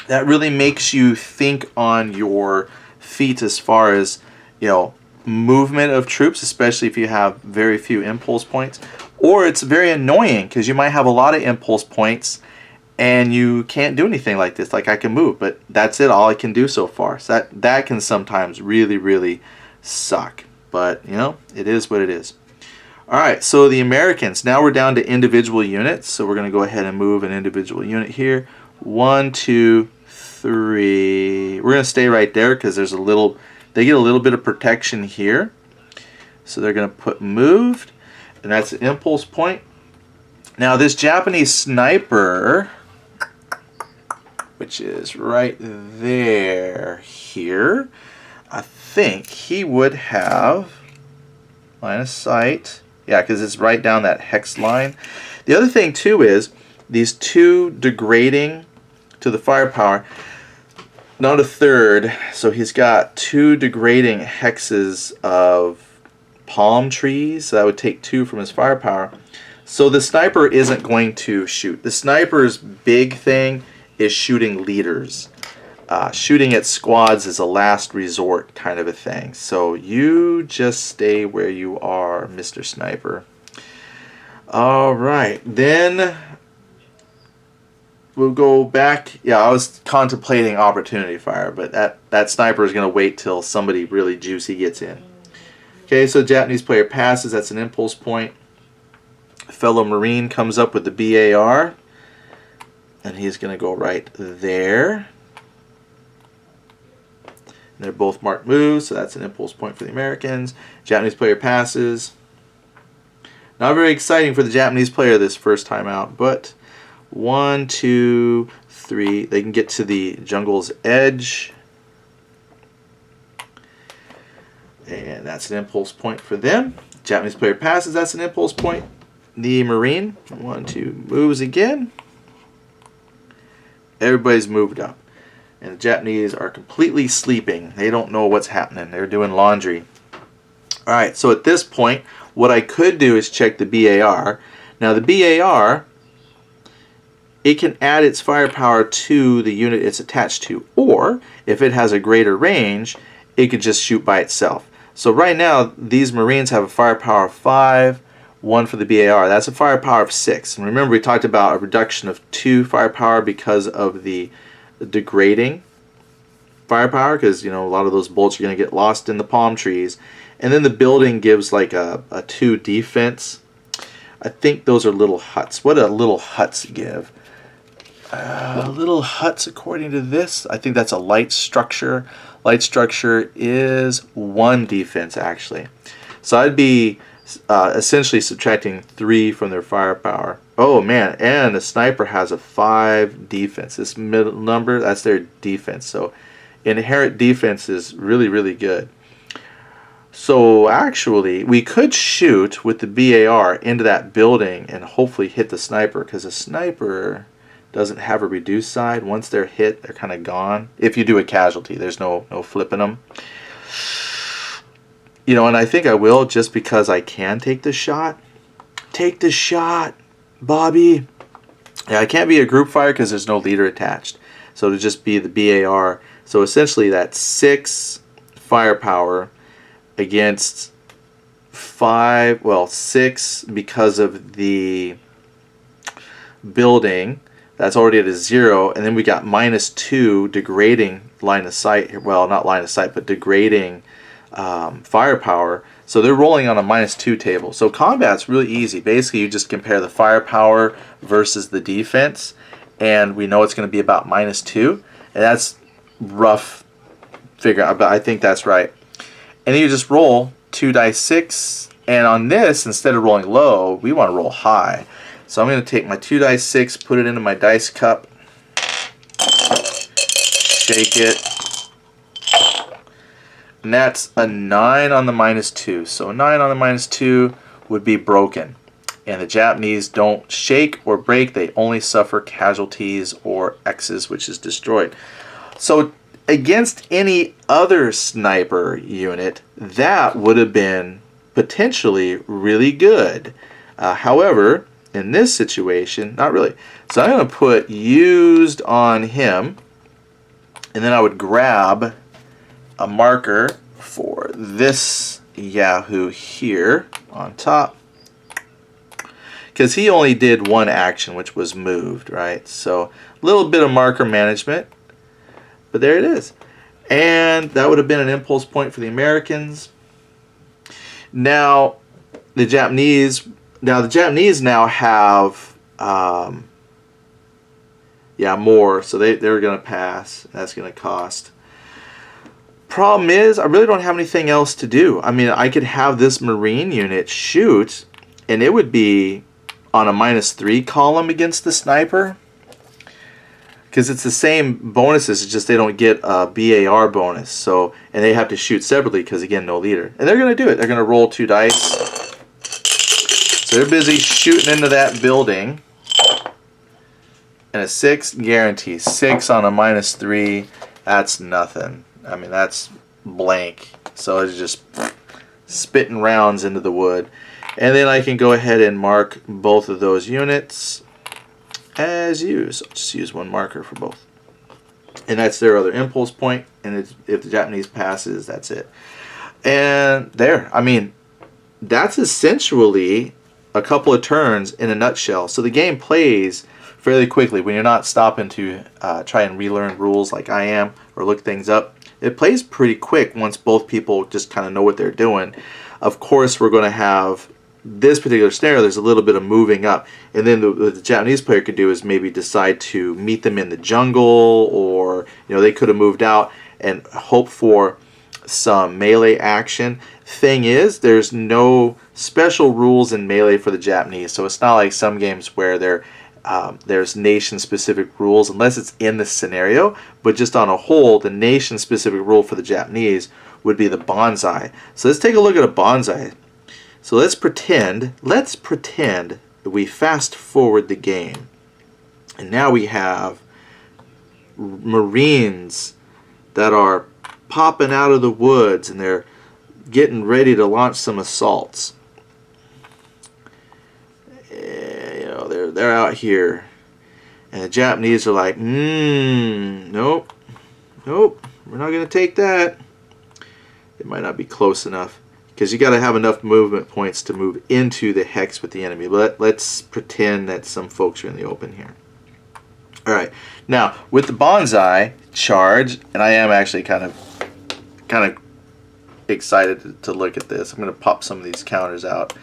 really makes you think on your feet as far as, you know, movement of troops, especially if you have very few impulse points. Or it's very annoying because you might have a lot of impulse points and you can't do anything like this. Like I can move, but that's it, all I can do so far. So that can sometimes really, really suck. But, you know, it is what it is. Alright, so the Americans, now we're down to individual units. So we're going to go ahead and move an individual unit here. 1, 2, 3. We're going to stay right there because there's a little... They get a little bit of protection here. So they're going to put moved. And that's an impulse point. Now this Japanese sniper, which is right there here, I think he would have line of sight. Yeah, because it's right down that hex line. The other thing too is these 2 degrading to the firepower. Not a third, so he's got 2 degrading hexes of palm trees. So that would take 2 from his firepower. So the sniper isn't going to shoot. The sniper's big thing is shooting leaders. Shooting at squads is a last resort kind of a thing. So you just stay where you are, Mr. Sniper. Alright, then... we'll go back. Yeah, I was contemplating opportunity fire, but that sniper is going to wait till somebody really juicy gets in. Okay, so Japanese player passes. That's an impulse point. A fellow Marine comes up with the BAR, and he's going to go right there. And they're both marked moves, so that's an impulse point for the Americans. Japanese player passes. Not very exciting for the Japanese player this first time out, but 1, 2, 3. They can get to the jungle's edge. And that's an impulse point for them. Japanese player passes. That's an impulse point. The Marine, 1, 2, moves again. Everybody's moved up. And the Japanese are completely sleeping. They don't know what's happening. They're doing laundry. Alright, so at this point, what I could do is check the BAR. Now the BAR... it can add its firepower to the unit it's attached to, or if it has a greater range, it could just shoot by itself. So right now, these Marines have a firepower of 5, 1 for the BAR. That's a firepower of 6. And remember, we talked about a reduction of 2 firepower because of the degrading firepower, because you know a lot of those bolts are going to get lost in the palm trees. And then the building gives like a 2 defense. I think those are little huts. What do little huts give? Little huts, according to this, I think that's a light structure. Light structure is 1 defense, actually. So I'd be essentially subtracting 3 from their firepower. Oh man, and the sniper has a 5 defense. This middle number, that's their defense. So inherent defense is really, really good. So actually, we could shoot with the BAR into that building and hopefully hit the sniper, because a sniper doesn't have a reduced side. Once they're hit, they're kind of gone. If you do a casualty, there's no flipping them. You know, and I think I will, just because I can take the shot. Take the shot, Bobby. Yeah, I can't be a group fire because there's no leader attached. So it'll just be the BAR. So essentially that's 6 firepower against 5, well 6 because of the building. That's already at a 0, and then we got -2 degrading line of sight. Well, not line of sight, but degrading firepower. So they're rolling on a -2 table. So combat's really easy. Basically, you just compare the firepower versus the defense, and we know it's going to be about -2, and that's rough figure out, but I think that's right. And then you just roll 2 dice 6, and on this, instead of rolling low, we want to roll high. So I'm going to take my 2 dice 6, put it into my dice cup, shake it, and that's a 9 on the -2. So a 9 on the -2 would be broken. And the Japanese don't shake or break, they only suffer casualties or X's, which is destroyed. So against any other sniper unit, that would have been potentially really good. However, in this situation, not really. So I'm going to put used on him, and then I would grab a marker for this Yahoo here on top, because he only did one action, which was moved, right? So a little bit of marker management, but there it is. And that would have been an impulse point for the Americans. Now the Japanese now have more, so they're going to pass. That's going to cost. Problem is, I really don't have anything else to do. I mean, I could have this Marine unit shoot, and it would be on a -3 column against the sniper, because it's the same bonuses, it's just they don't get a BAR bonus. So, and they have to shoot separately because, again, no leader. And they're going to do it. They're going to roll 2 dice. So they're busy shooting into that building. And a 6 guarantee. 6 on a -3, that's nothing. I mean, that's blank. So it's just spitting rounds into the wood. And then I can go ahead and mark both of those units as used. I'll just use one marker for both. And that's their other impulse point. And if the Japanese passes, that's it. And there. I mean, that's essentially a couple of turns in a nutshell. So the game plays fairly quickly when you're not stopping to try and relearn rules like I am or look things up. It plays pretty quick once both people just kind of know what they're doing. Of course, we're going to have this particular scenario, there's a little bit of moving up. And then what the Japanese player could do is maybe decide to meet them in the jungle, or they could have moved out and hope for some melee action. Thing is, there's no special rules in melee for the Japanese, so it's not like some games where there's nation-specific rules unless it's in the scenario. But just on a whole, the nation-specific rule for the Japanese would be the Banzai. So let's take a look at a Banzai. So let's pretend that we fast forward the game, and now we have Marines that are popping out of the woods, and they're getting ready to launch some assaults. They're out here, and the Japanese are like, nope, we're not going to take that. It might not be close enough, because you got to have enough movement points to move into the hex with the enemy. But let's pretend that some folks are in the open here. All right, now with the Banzai charge, and I am actually kind of excited to look at this. I'm going to pop some of these counters out.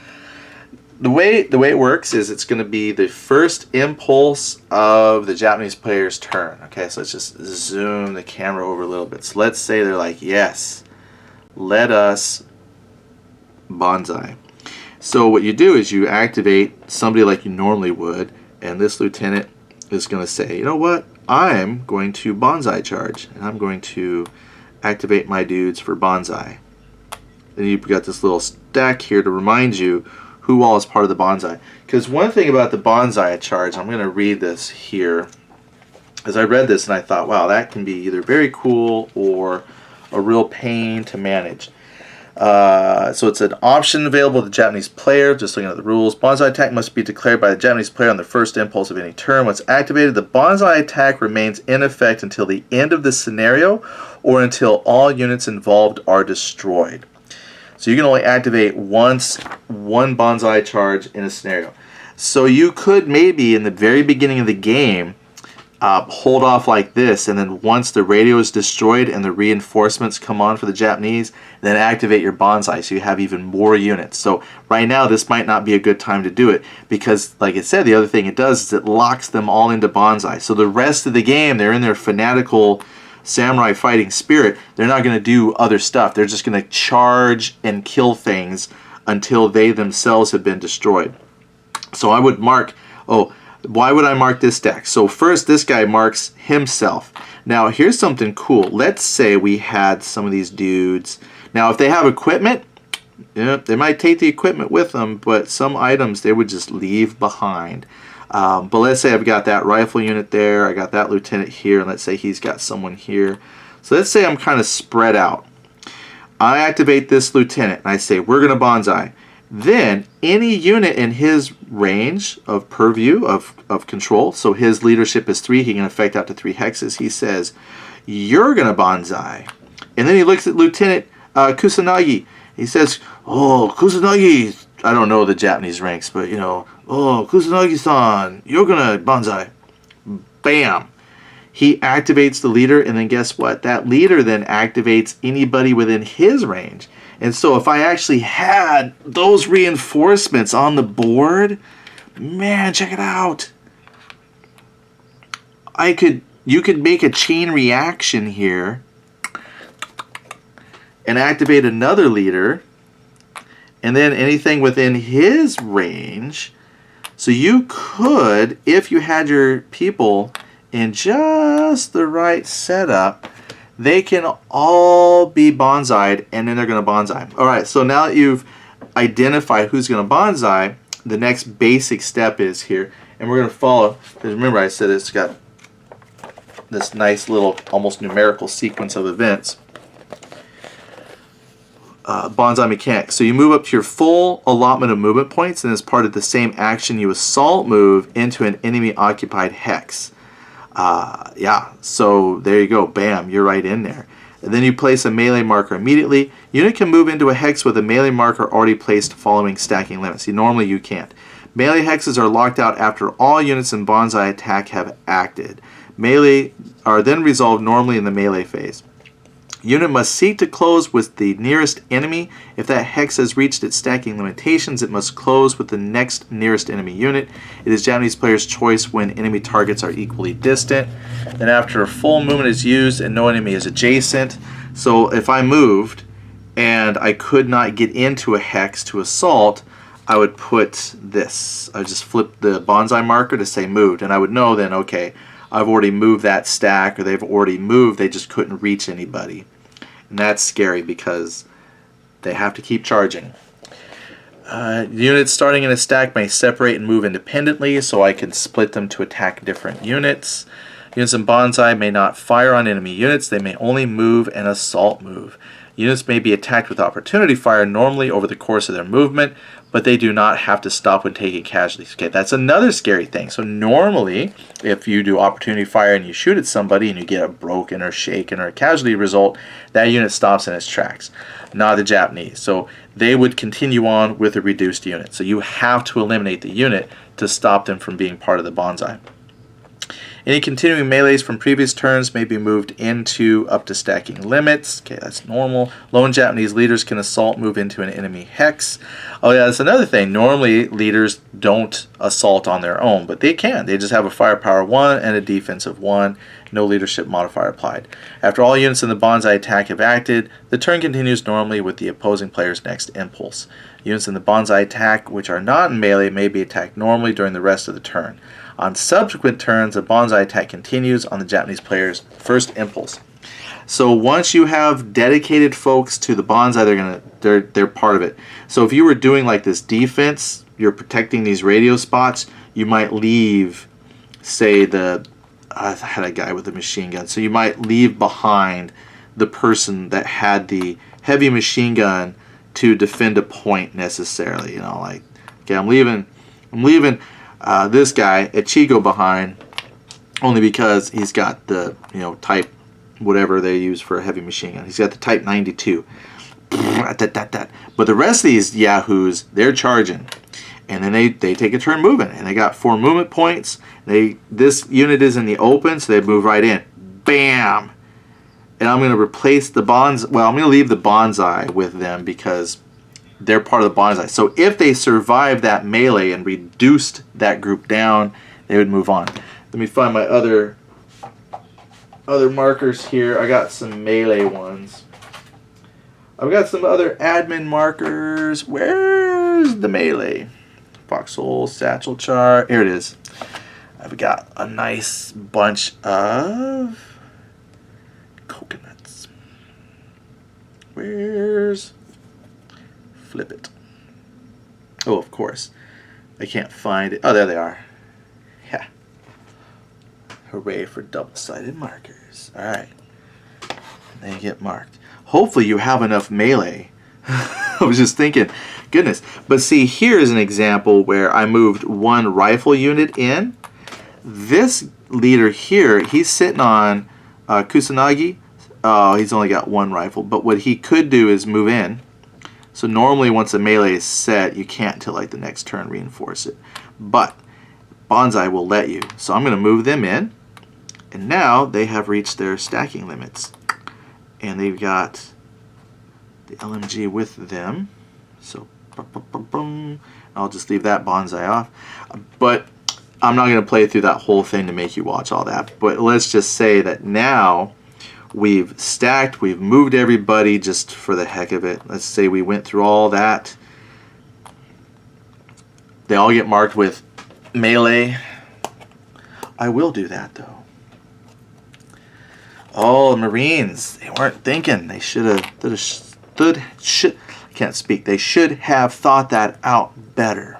The way it works is it's going to be the first impulse of the Japanese player's turn. Okay, so let's just zoom the camera over a little bit. So let's say they're like, yes, let us Banzai. So what you do is you activate somebody like you normally would, and this lieutenant is going to say, you know what, I'm going to Banzai charge, and I'm going to activate my dudes for Banzai. Then you've got this little stack here to remind you who all is part of the Banzai. Because one thing about the Banzai charge, I'm going to read this here, as I read this and I thought, wow, that can be either very cool or a real pain to manage. So it's an option available to the Japanese player. Just looking at the rules, Banzai attack must be declared by the Japanese player on the first impulse of any turn. Once activated, the Banzai attack remains in effect until the end of the scenario or until all units involved are destroyed. So you can only activate once one Banzai charge in a scenario. So you could maybe in the very beginning of the game hold off like this, and then once the radio is destroyed and the reinforcements come on for the Japanese, then activate your Banzai so you have even more units. So right now this might not be a good time to do it because, like I said, the other thing it does is it locks them all into Banzai. So the rest of the game, they're in their fanatical samurai fighting spirit. They're not going to do other stuff. They're just going to charge and kill things until they themselves have been destroyed. So I would mark, why would I mark this stack? So first, this guy marks himself. Now, here's something cool. Let's say we had some of these dudes. Now, if they have equipment, they might take the equipment with them, but some items they would just leave behind. But let's say I've got that rifle unit there. I got that lieutenant here, and let's say he's got someone here. So let's say I'm kind of spread out. I activate this lieutenant, and I say, we're going to Banzai. Then any unit in his range of purview of control, so his leadership is 3, he can affect out to 3 hexes. He says, you're going to Banzai. And then he looks at Lieutenant Kusanagi. He says, oh, Kusanagi, I don't know the Japanese ranks, but you know, oh, Kusanagi-san, you're going to Banzai. Bam. He activates the leader, and then guess what? That leader then activates anybody within his range. And so if I actually had those reinforcements on the board, man, check it out. You could make a chain reaction here and activate another leader, and then anything within his range. So you could, if you had your people in just the right setup, they can all be Banzai'd, and then they're going to Banzai. All right, so now that you've identified who's going to Banzai, the next basic step is here, and we're going to follow, because remember I said it's got this nice little almost numerical sequence of events. Banzai mechanics. So you move up to your full allotment of movement points, and as part of the same action, you assault move into an enemy occupied hex. Yeah, so there you go. Bam, you're right in there. And then you place a melee marker immediately. Unit can move into a hex with a melee marker already placed following stacking limits. Normally you can't. Melee hexes are locked out after all units in Banzai attack have acted. Melee are then resolved normally in the melee phase. Unit must seek to close with the nearest enemy. If that hex has reached its stacking limitations, it must close with the next nearest enemy unit. It is Japanese players' choice when enemy targets are equally distant. Then after a full movement is used and no enemy is adjacent. So if I moved and I could not get into a hex to assault, I would put this. I would just flip the Banzai marker to say moved, and I would know then, okay, I've already moved that stack, or they've already moved, they just couldn't reach anybody. And that's scary because they have to keep charging. Units starting in a stack may separate and move independently, so I can split them to attack different units. Units in Banzai may not fire on enemy units, they may only move and assault move. Units may be attacked with opportunity fire normally over the course of their movement, but they do not have to stop when taking casualties. Okay, that's another scary thing. So normally, if you do opportunity fire and you shoot at somebody and you get a broken or shaken or a casualty result, that unit stops in its tracks. Not the Japanese. So they would continue on with a reduced unit. So you have to eliminate the unit to stop them from being part of the Banzai. Any continuing melees from previous turns may be moved into up to stacking limits. Okay, that's normal. Lone Japanese leaders can assault move into an enemy hex. Oh yeah, that's another thing. Normally leaders don't assault on their own, but they can. They just have a firepower 1 and a defensive 1. No leadership modifier applied. After all units in the Banzai attack have acted, the turn continues normally with the opposing player's next impulse. Units in the Banzai attack which are not in melee may be attacked normally during the rest of the turn. On subsequent turns, the Banzai attack continues on the Japanese player's first impulse. So once you have dedicated folks to the Banzai, they're part of it. So if you were doing like this defense, you're protecting these radio spots, you might leave, say I had a guy with a machine gun, so you might leave behind the person that had the heavy machine gun to defend a point necessarily. You know, like, okay, I'm leaving this guy Ichigo behind only because he's got the type whatever they use for a heavy machine gun. He's got the type 92. But the rest of these yahoos, they're charging. And then they take a turn moving. And they got 4 movement points. This unit is in the open, so they move right in. Bam! And I'm going to replace the Banzai. Well, I'm going to leave the Banzai with them because they're part of the Banzai. So if they survived that melee and reduced that group down, they would move on. Let me find my other markers here. I got some melee ones. I've got some other admin markers. Where's the melee? Foxhole, satchel char. Here it is. I've got a nice bunch of coconuts. Where's... Flip it. Oh, of course. I can't find it. Oh, there they are. Yeah. Hooray for double-sided markers. Alright. They get marked. Hopefully you have enough melee. I was just thinking, goodness. But see, here is an example where I moved 1 rifle unit in. This leader here, he's sitting on Kusanagi. Oh, he's only got 1 rifle. But what he could do is move in. So normally once the melee is set, you can't till like the next turn reinforce it. But Banzai will let you. So I'm going to move them in. And now they have reached their stacking limits. And they've got the LMG with them. So I'll just leave that Banzai off. But I'm not going to play through that whole thing to make you watch all that. But let's just say that now we've stacked, we've moved everybody just for the heck of it. Let's say we went through all that. They all get marked with melee. I will do that though. Oh, the Marines, they weren't thinking. They should have I can't speak. They should have thought that out better.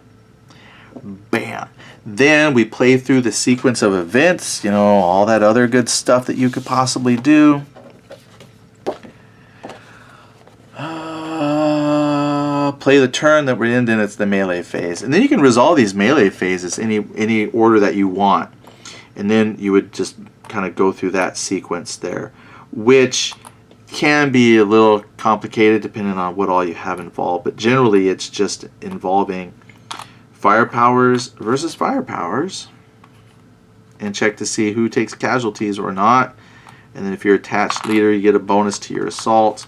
Bam. Then we play through the sequence of events, you know, all that other good stuff that you could possibly do. Play the turn that we're in, then it's the melee phase. And then you can resolve these melee phases any order that you want. And then you would just kind of go through that sequence there, which can be a little complicated depending on what all you have involved. But generally it's just involving firepowers versus firepowers, and check to see who takes casualties or not. And then if you're attached leader, you get a bonus to your assault.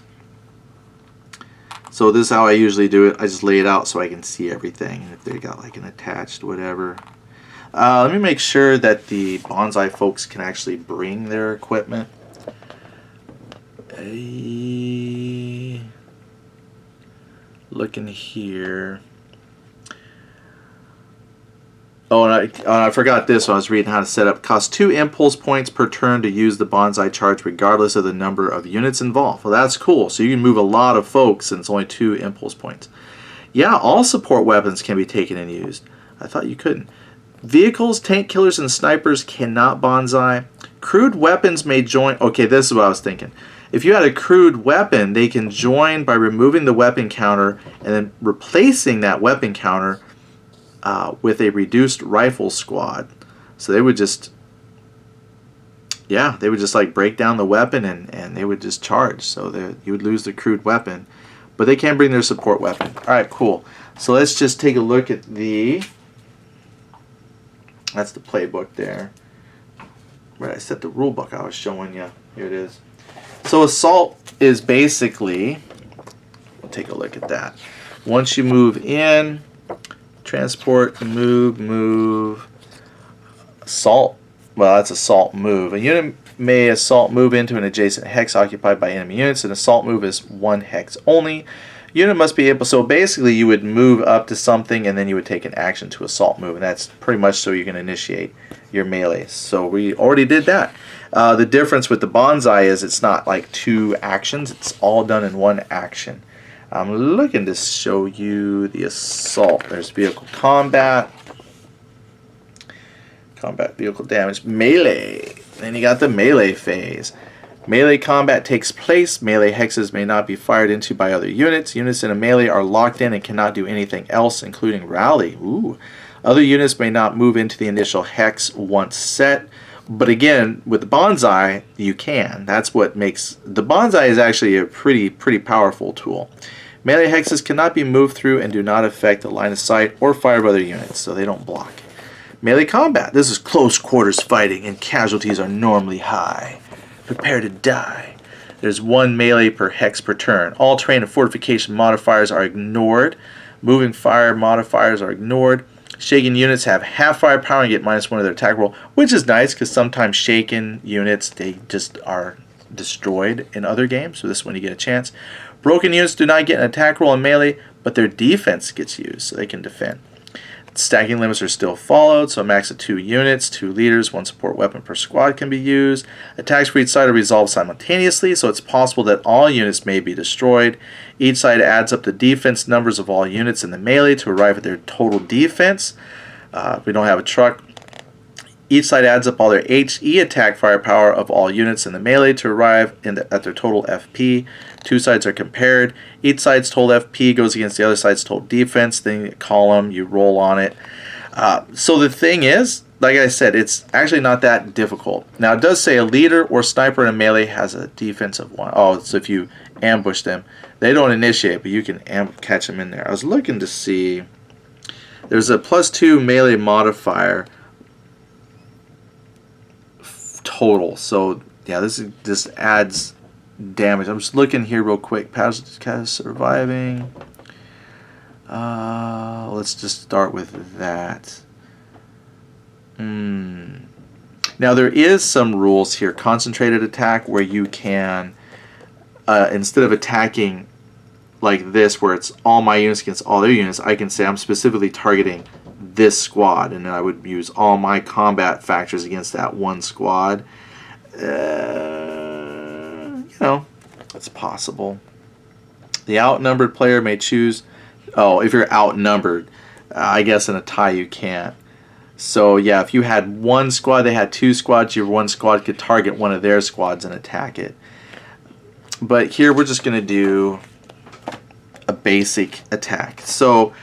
So this is how I usually do it. I just lay it out so I can see everything. And if they got like an attached whatever. Let me make sure that the Banzai folks can actually bring their equipment. Looking here. Oh, and I forgot this when I was reading how to set up. Costs 2 impulse points per turn to use the Banzai charge regardless of the number of units involved. Well, that's cool. So you can move a lot of folks and it's only 2 impulse points. Yeah, all support weapons can be taken and used. I thought you couldn't. Vehicles, tank killers, and snipers cannot Banzai. Crude weapons may join... Okay, this is what I was thinking. If you had a crude weapon, they can join by removing the weapon counter and then replacing that weapon counter with a reduced rifle squad. So they would just... Yeah, they would just like break down the weapon and they would just charge. So you would lose the crude weapon. But they can bring their support weapon. Alright, cool. So let's just take a look at the... That's the playbook there. Where I set the rule book I was showing you. Here it is. So assault is basically, we'll take a look at that. Once you move in, transport, move, assault. Well, that's assault move. A unit may assault move into an adjacent hex occupied by enemy units. An assault move is 1 hex only. Unit must be able, so basically you would move up to something and then you would take an action to assault move, and that's pretty much so you can initiate your melee. So we already did that. The difference with the Banzai is it's not like 2 actions, it's all done in 1 action. I'm looking to show you the assault. There's vehicle combat, vehicle damage, melee. Then you got the melee phase. Melee combat takes place. Melee hexes may not be fired into by other units. Units in a melee are locked in and cannot do anything else, including rally. Ooh. Other units may not move into the initial hex once set. But again, with the Banzai, you can. That's what makes... The Banzai is actually a pretty powerful tool. Melee hexes cannot be moved through and do not affect the line of sight or fire of other units, so they don't block. Melee combat. This is close quarters fighting, and casualties are normally high. Prepare to die. There's 1 melee per hex per turn. All terrain and fortification modifiers are ignored. Moving fire modifiers are ignored. Shaken units have half firepower and get -1 of their attack roll, which is nice because sometimes shaken units, they just are destroyed in other games. So this one you get a chance. Broken units do not get an attack roll in melee, but their defense gets used, so they can defend. Stacking limits are still followed, so a max of 2 units, 2 leaders, 1 support weapon per squad can be used. Attacks for each side are resolved simultaneously, so it's possible that all units may be destroyed. Each side adds up the defense numbers of all units in the melee to arrive at their total defense. We don't have a truck. Each side adds up all their HE attack firepower of all units in the melee to arrive at their total FP. 2 sides are compared. Each side's total FP goes against the other side's total defense. Then you column, you roll on it. So the thing is, like I said, it's actually not that difficult. Now it does say a leader or sniper in a melee has a defense of 1. Oh, so if you ambush them, they don't initiate, but you can catch them in there. I was looking to see. There's a +2 melee modifier total. So yeah, this adds damage. I'm just looking here real quick. Passive surviving. Let's just start with that. Now there is some rules here. Concentrated attack, where you can instead of attacking like this, where it's all my units against all their units, I can say I'm specifically targeting this squad, and then I would use all my combat factors against that one squad. You know, it's possible. The outnumbered player may choose... Oh, if you're outnumbered, I guess in a tie you can't. So yeah, if you had 1 squad, they had 2 squads, your 1 squad could target one of their squads and attack it. But here we're just going to do a basic attack. So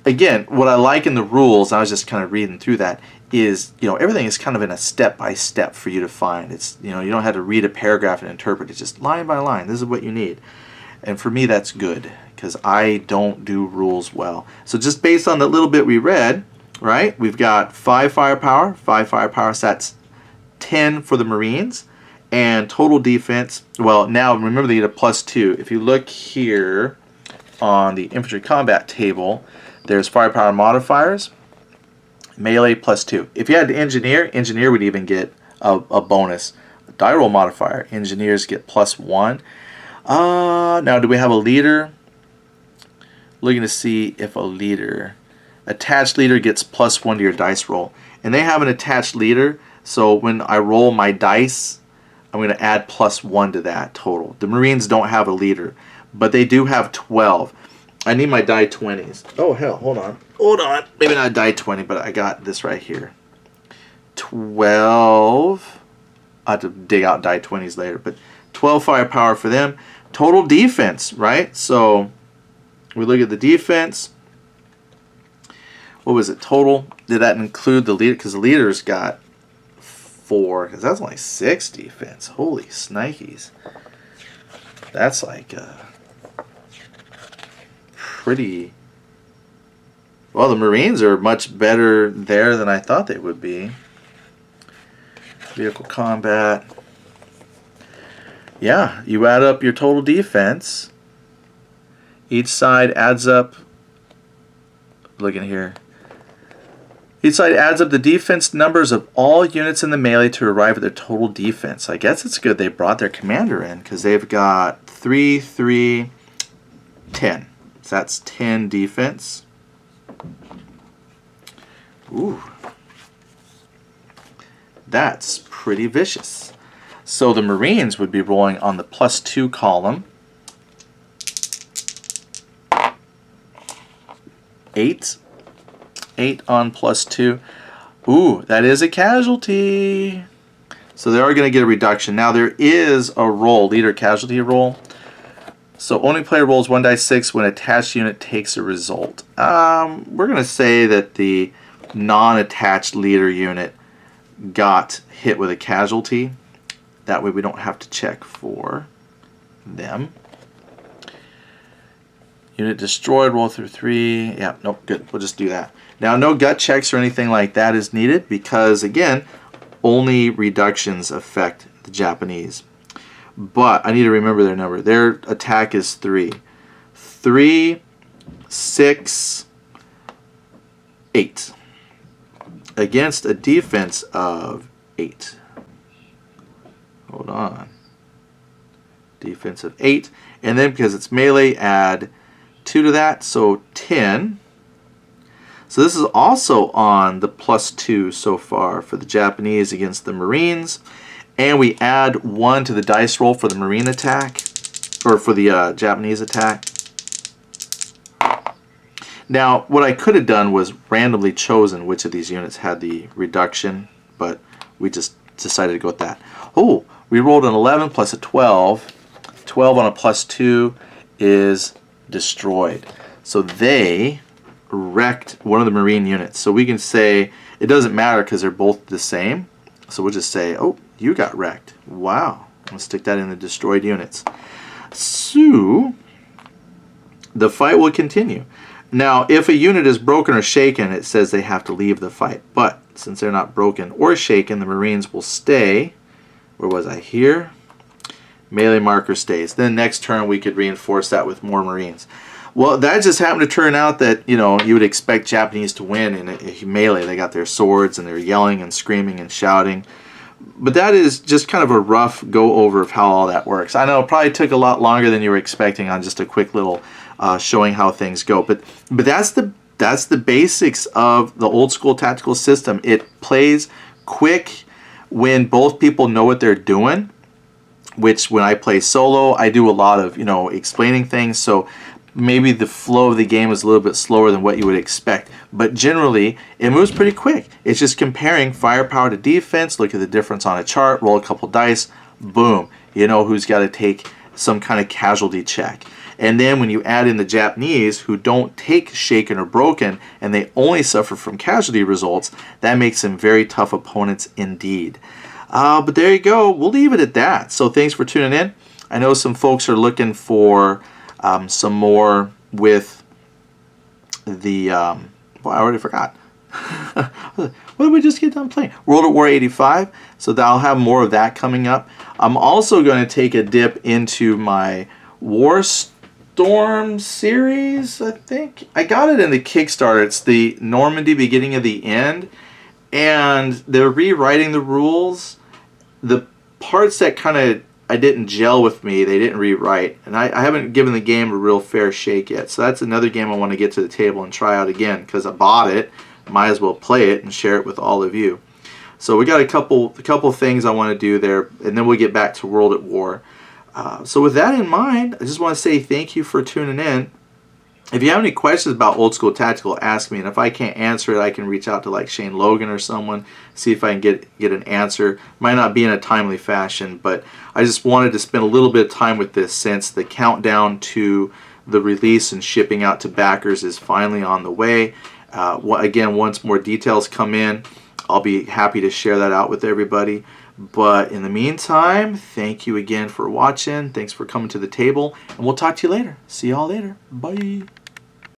again, what I like in the rules, I was just kind of reading through that, is, you know, everything is kind of in a step-by-step for you to find. It's, you know, you don't have to read a paragraph and interpret it, just line by line. This is what you need. And for me, that's good, because I don't do rules well. So just based on the little bit we read, right, we've got 5 firepower, so that's 10 for the Marines, and total defense, well, now remember they get a +2. If you look here on the infantry combat table, there's firepower modifiers, melee +2. If you had engineer would even get a bonus. Die roll modifier, engineers get +1. Now do we have a leader? Looking to see if a leader, attached leader gets +1 to your dice roll. And they have an attached leader, so when I roll my dice, I'm going to add +1 to that total. The Marines don't have a leader, but they do have 12. I need my die 20s. Oh hell, hold on. Maybe not die 20, but I got this right here. 12. I have to dig out die 20s later, but 12 firepower for them. Total defense, right? So we look at the defense. What was it total? Did that include the leader? Because the leader's got 4, because that's only 6 defense. Holy snikes. That's like pretty... Well, the Marines are much better there than I thought they would be. Vehicle combat. Yeah, you add up your total defense. Each side adds up... Look in here. Each side adds up the defense numbers of all units in the melee to arrive at their total defense. I guess it's good they brought their commander in, because they've got 3, 3, 10. So that's 10 defense. Ooh. That's pretty vicious. So the Marines would be rolling on the +2 column. 8. 8 on +2. Ooh, that is a casualty. So they are going to get a reduction. Now there is a roll, leader casualty roll. So only player rolls 1d6 when attached unit takes a result. We're going to say that the non-attached leader unit got hit with a casualty. That way we don't have to check for them. Unit destroyed, roll through 3. Yeah, nope, good. We'll just do that. Now, no gut checks or anything like that is needed because, again, only reductions affect the Japanese. But I need to remember their number. Their attack is 3. 3, 6, 8. Against a defense of 8. Hold on. Defense of 8. And then because it's melee, add 2 to that, so 10. So this is also on the +2 so far for the Japanese against the Marines. And we add 1 to the dice roll for the Marine attack, or for the Japanese attack. Now, what I could have done was randomly chosen which of these units had the reduction, but we just decided to go with that. Oh, we rolled an 11 plus a 12. 12 on a +2 is destroyed. So they wrecked one of the Marine units. So we can say it doesn't matter because they're both the same. So we'll just say, oh, you got wrecked. Wow. I'll stick that in the destroyed units. So the fight will continue. Now, if a unit is broken or shaken, it says they have to leave the fight. But since they're not broken or shaken, the Marines will stay. Where was I? Here. Melee marker stays. Then next turn we could reinforce that with more Marines. Well, that just happened to turn out that, you know, you would expect Japanese to win in a melee. They got their swords and they're yelling and screaming and shouting. But that is just kind of a rough go over of how all that works. I know it probably took a lot longer than you were expecting on just a quick little showing how things go. But that's the basics of the old school tactical system. It plays quick when both people know what they're doing. Which when I play solo, I do a lot of, you know, explaining things. So maybe the flow of the game is a little bit slower than what you would expect. But generally, it moves pretty quick. It's just comparing firepower to defense, look at the difference on a chart, roll a couple dice, boom. You know who's got to take some kind of casualty check. And then when you add in the Japanese, who don't take shaken or broken, and they only suffer from casualty results, that makes them very tough opponents indeed. But there you go. We'll leave it at that. So thanks for tuning in. I know some folks are looking for some more with the... well, I already forgot. What did we just get done playing? World at War 85. So I'll have more of that coming up. I'm also going to take a dip into my War Storm series, I think. I got it in the Kickstarter. It's the Normandy Beginning of the End. And they're rewriting the rules. The parts that kind of I didn't gel with me, they didn't rewrite. And I haven't given the game a real fair shake yet. So that's another game I want to get to the table and try out again. Because I bought it. Might as well play it and share it with all of you. So we got a couple things I want to do there. And then we'll get back to World at War. So with that in mind, I just want to say thank you for tuning in. If you have any questions about Old School Tactical, ask me. And if I can't answer it, I can reach out to like Shane Logan or someone, see if I can get an answer. Might not be in a timely fashion, but I just wanted to spend a little bit of time with this since the countdown to the release and shipping out to backers is finally on the way. Again, once more details come in, I'll be happy to share that out with everybody. But in the meantime, thank you again for watching. Thanks for coming to the table. And we'll talk to you later. See y'all later. Bye.